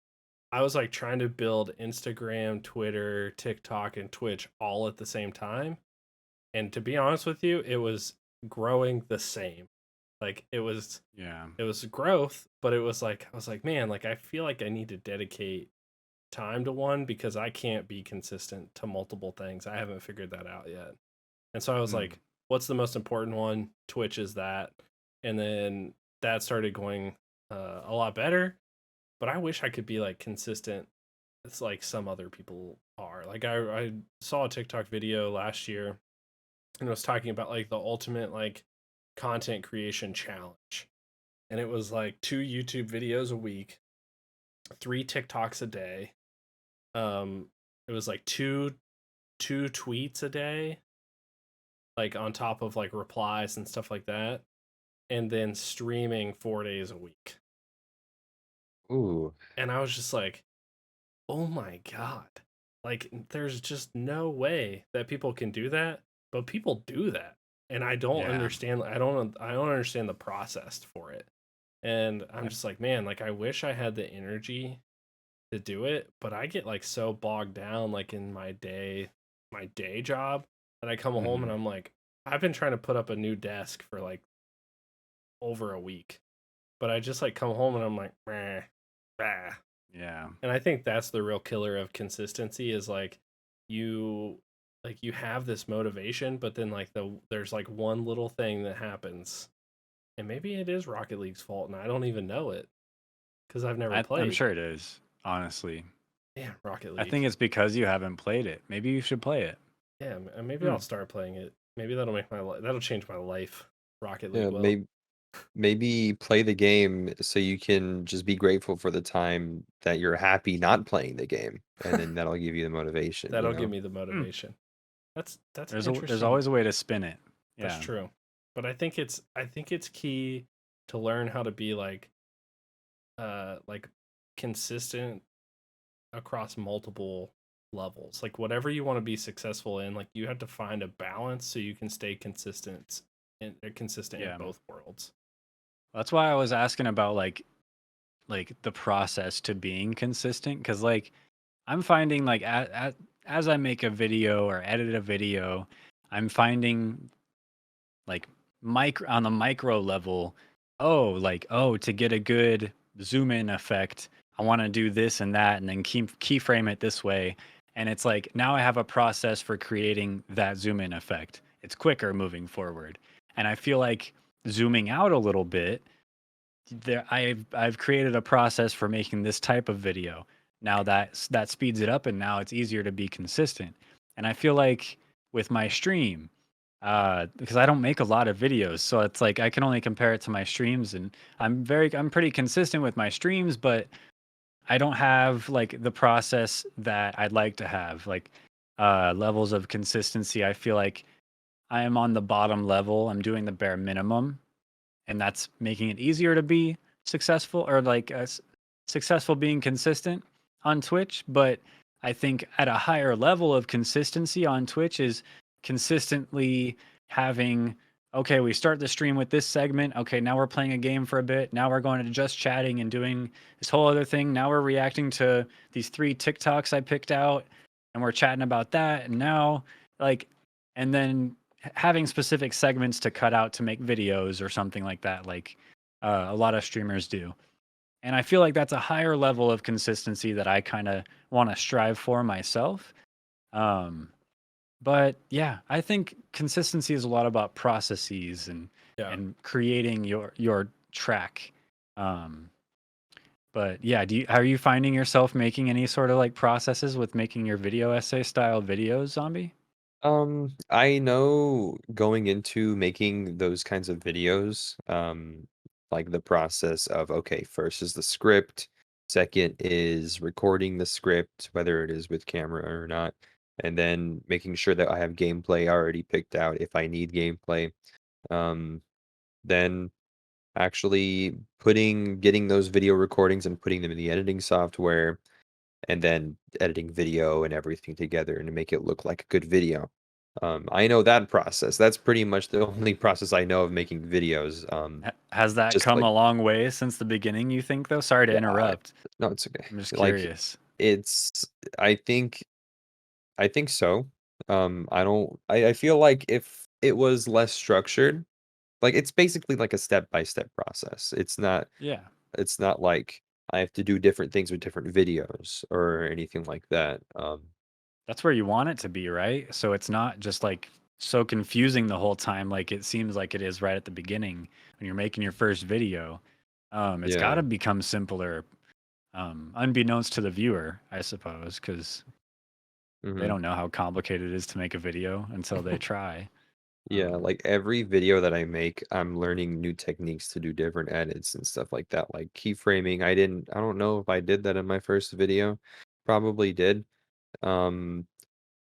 I was like trying to build Instagram, Twitter, TikTok, and Twitch all at the same time. And to be honest with you, it was growing the same. Like Yeah. it was growth, but it was like I was like, man, like I feel like I need to dedicate time to one because I can't be consistent to multiple things. I haven't figured that out yet. And so I was Mm. like, what's the most important one? Twitch is that. And then that started going a lot better, but I wish I could be like consistent. It's like some other people are. Like I saw a TikTok video last year and it was talking about like the ultimate like content creation challenge. And it was like 2 YouTube videos a week, 3 TikToks a day. It was like two tweets a day, like on top of like replies and stuff like that, and then streaming 4 days a week. Ooh, And I was just like, oh my god. Like there's just no way that people can do that, but people do that. And I don't Yeah. understand I don't understand the process for it. And I'm I, just like, man, like I wish I had the energy to do it, but I get like so bogged down like in my day job that I come home and mhm. I'm like, I've been trying to put up a new desk for like over a week, but I just like come home and I'm like, meh, bah. Yeah. And I think that's the real killer of consistency is you you have this motivation, but then there's like one little thing that happens, and maybe it is Rocket League's fault, and I don't even know it because I've never I'm played. sure it is, honestly. Yeah, Rocket I League. think it's because you haven't played it. Maybe you should play it. Yeah, maybe Hmm. I'll start playing it. Maybe that'll make my life. That'll change my life. Rocket yeah, League will. maybe play the game so you can just be grateful for the time that you're happy not playing the game, and then that'll give you the motivation, That'll give me the Hmm. motivation. That's There's interesting. always a way to spin it. That's Yeah. true. But I think it's key to learn how to be like consistent across multiple levels. Like whatever you want to be successful in, like you have to find a balance so you can stay consistent in Yeah. both worlds. That's why I was asking about like the process to being consistent, cuz like I'm finding like as I make a video or edit a video, I'm finding like micro on the micro level, to get a good zoom in effect, I want to do this and that and then keyframe it this way. And it's like now I have a process for creating that zoom in effect. It's quicker moving forward. And I feel like zooming out a little bit, I've created a process for making this type of video. Now that speeds it up and now it's easier to be consistent. And I feel like with my stream, because I don't make a lot of videos, so it's like I can only compare it to my streams, and I'm pretty consistent with my streams, but I don't have like the process that I'd like to have, like levels of consistency. I feel like I am on the bottom level. I'm doing the bare minimum, and that's making it easier to be successful or like successful being consistent on Twitch. But I think at a higher level of consistency on Twitch is consistently having, okay, we start the stream with this segment. Okay, now we're playing a game for a bit. Now we're going to just chatting and doing this whole other thing. Now we're reacting to these 3 TikToks I picked out and we're chatting about that. And now, like, and then having specific segments to cut out to make videos or something like that, like a lot of streamers do. And I feel like that's a higher level of consistency that I kind of want to strive for myself. Um, but yeah, I think consistency is a lot about processes Yeah. and creating your track. Um, but yeah, are you finding yourself making any sort of like processes with making your video essay style videos, Zombie? I know going into making those kinds of videos, like the process of, okay, first is the script, second is recording the script, whether it is with camera or not, and then making sure that I have gameplay already picked out if I need gameplay. Um, then actually getting those video recordings and putting them in the editing software, and then editing video and everything together and to make it look like a good video. I know that process. That's pretty much the only process I know of making videos. Has that Just come like a long way since the beginning, you think, though? Sorry to yeah, interrupt. no, it's okay. I'm just Like curious. it's, I think, I think so. I don't. I feel like if it was less structured, like it's basically like a step by step process. It's not. Yeah. It's not like I have to do different things with different videos or anything like that. That's where you want it to be, right? So it's not just like so confusing the whole time like it seems like it is right at the beginning when you're making your first video. It's got Yeah. to become simpler, unbeknownst to the viewer, I suppose, because they Hmm. don't know how complicated it is to make a video until they try. Yeah, Um, like every video that I make, I'm learning new techniques to do different edits and stuff like that. Like keyframing, I don't know if I did that in my first video. Probably did. Um,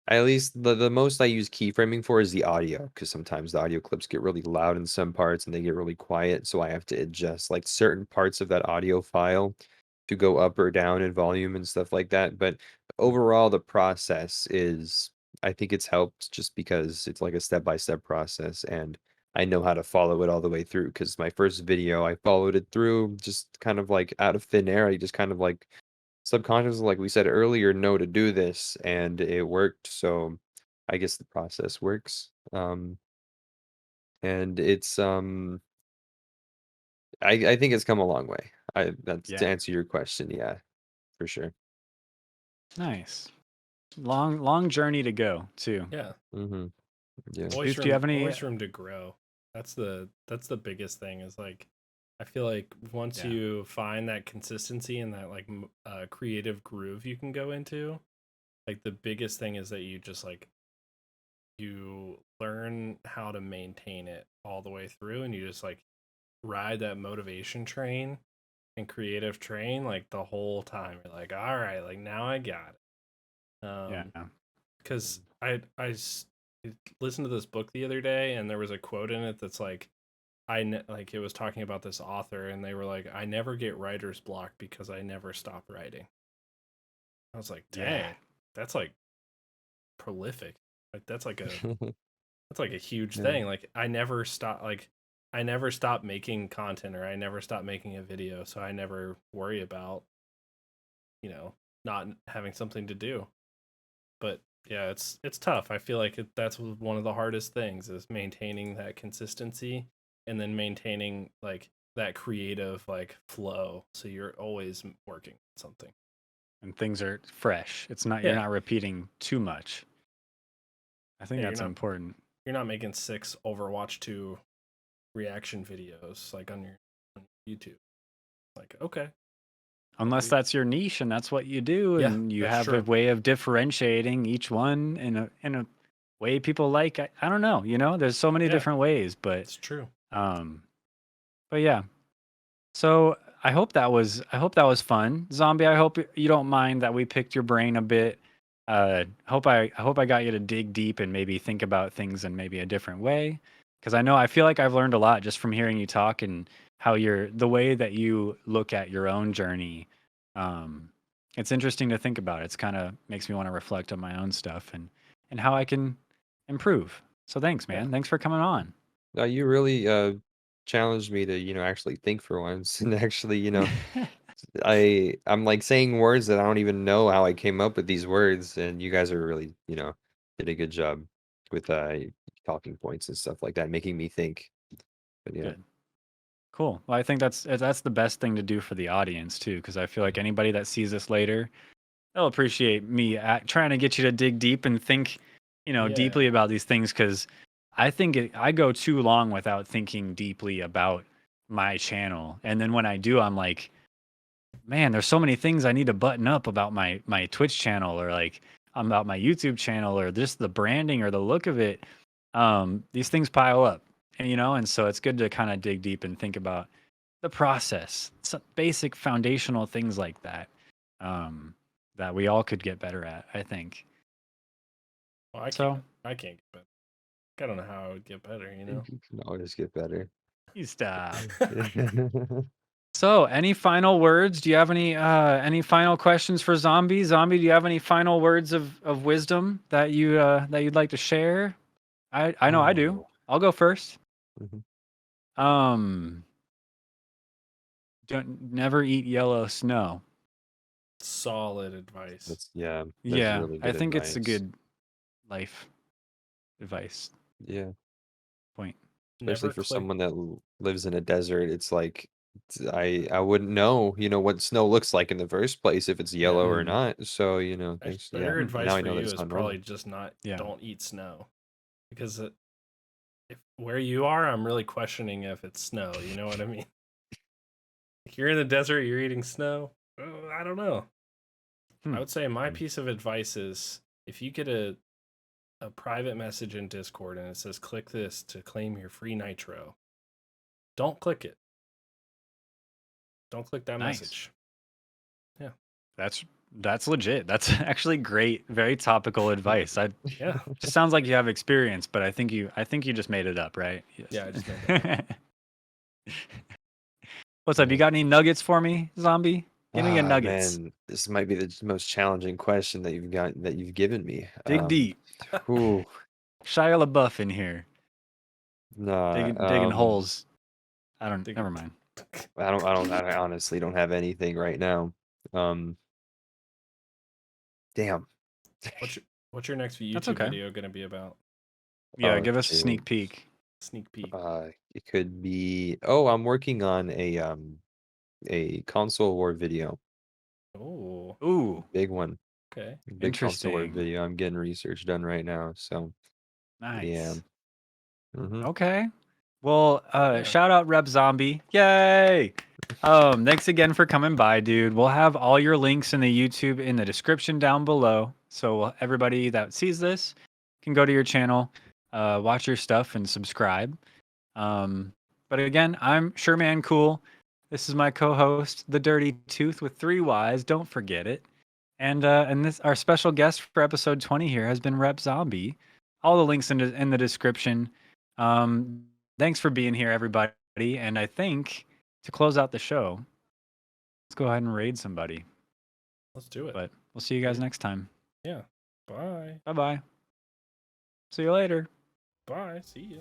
at least the most I use keyframing for is the audio, because sometimes the audio clips get really loud in some parts and they get really quiet, so I have to adjust like certain parts of that audio file to go up or down in volume and stuff like that. But overall, the process is, I think it's helped just because it's like a step-by-step process and I know how to follow it all the way through. Because my first video, I followed it through just kind of like out of thin air. I just kind of like subconsciously, like we said earlier, know to do this, and it worked. So I guess the process works. And it's I think it's come a long way. That's to yeah, answer your question, yeah, for sure. nice. Long journey to go too. Yeah. Mm-hmm. Yeah. Booth, do you have any? Always room to grow. That's the biggest thing is like I feel like once Yeah, you find that consistency and that like creative groove you can go into, like the biggest thing is that you just like you learn how to maintain it all the way through and you just like ride that motivation train and creative train like the whole time. You're like, all right, like now I got it. yeah, Because listened to this book the other day and there was a quote in it that's like like it was talking about this author and they were like, I never get writer's block because I never stop writing. I was like, yeah, dang, that's like prolific. Like that's like a huge Yeah. thing. Like I never stop making content or I never stop making a video, so I never worry about, you know, not having something to do. But yeah, it's tough. I feel like that's one of the hardest things is maintaining that consistency and then maintaining like that creative like flow. So you're always working on something. And things are fresh. It's not you're Yeah. not repeating too much. I think Yeah, that's important. you're not making 6 Overwatch 2 reaction videos like on YouTube. Like, okay. Unless that's your niche and that's what you do, Yeah, and you that's have a true. way of differentiating each one in a way people like. I don't know, there's so many Yeah, different ways, it's true. um, but yeah. So I hope that was fun, Zombie. I hope you don't mind that we picked your brain a bit. I hope I got you to dig deep and maybe think about things in maybe a different way. Because I feel like I've learned a lot just from hearing you talk and how the way that you look at your own journey. Um, it's interesting to think about. It's kind of makes me want to reflect on my own stuff and how I can improve. So thanks, Yeah. man. Thanks for coming on. You really challenged me to, actually think for once and actually, I'm like saying words that I don't even know how I came up with these words, and you guys are really, did a good job with talking points and stuff like that, making me think. But yeah. Good. Cool. Well, I think that's the best thing to do for the audience too, because I feel like anybody that sees this later, they'll appreciate me trying to get you to dig deep and think, Yeah. deeply about these things. Because I think I go too long without thinking deeply about my channel, and then when I do, I'm like, man, there's so many things I need to button up about my Twitch channel, or like about my YouTube channel, or just the branding or the look of it. These things pile up, and so it's good to kind of dig deep and think about the process, some basic foundational things like that, that we all could get better at, I think. Well, I So can't get better. I don't know how I would get better, I think you can always get better. you stop. So, any final words? Do you have any final questions for Zombie? Zombie, do you have any final words of wisdom that you'd like to share? I know I do. Oh. I'll go first. Mhm. Um, don't never eat yellow snow. Solid advice. That's Yeah, really I good think it's a advice. good life advice Yeah. point. Especially Never for click. someone that lives in a desert, it's like I wouldn't know, what snow looks like in the first place if it's yellow or Mhm. not. So, thanks. Yeah. Better advice Now I for know that you it's is not probably normal. just Yeah. don't eat snow, because if where you are, I'm really questioning if it's snow. You know what I mean? If you're in the desert, you're eating snow. Oh, I don't know. Hmm. I would say my Hmm. piece of advice is if you get a private message in Discord and it says click this to claim your free nitro, don't click it. Don't click that Nice. message. Yeah. That's legit. That's actually great. Very topical advice. Yeah. Just sounds like you have experience, but I think you just made it up, right? Yes. Yeah, I just made that up. What's up? You Yeah. got any nuggets for me, Zombie? Give me your Ah, nuggets. man, this might be the most challenging question that you've given me. Dig deep. Whew, Shia LaBeouf in here. nah, Digging holes. Dig- Never mind. I honestly don't have anything right now. Um, damn. What's your next That's YouTube okay. video gonna be about? Yeah, Oh give us a shoot. sneak peek. Sneak peek. It could be. Oh, I'm working on a console war video. Oh, Ooh, Big one. okay. Big console war interesting. video. I'm getting research done right now. So yeah. Nice. Mm-hmm. Okay. Well, Yeah. shout out Rep Zombie. Yay! Thanks again for coming by, dude. We'll have all your links in the YouTube in the description down below. So everybody that sees this can go to your channel, watch your stuff and subscribe. But again, I'm Sherman Cool. This is my co-host, the Dirty Tooth with 3 Ys. Don't forget it. And this our special guest for episode 20 here has been Rep Zombie. All the links in the description. Thanks for being here, everybody. And I think to close out the show, let's go ahead and raid somebody. Let's do it. But we'll see you guys next time. Yeah. Bye. Bye bye. See you later. Bye. See ya.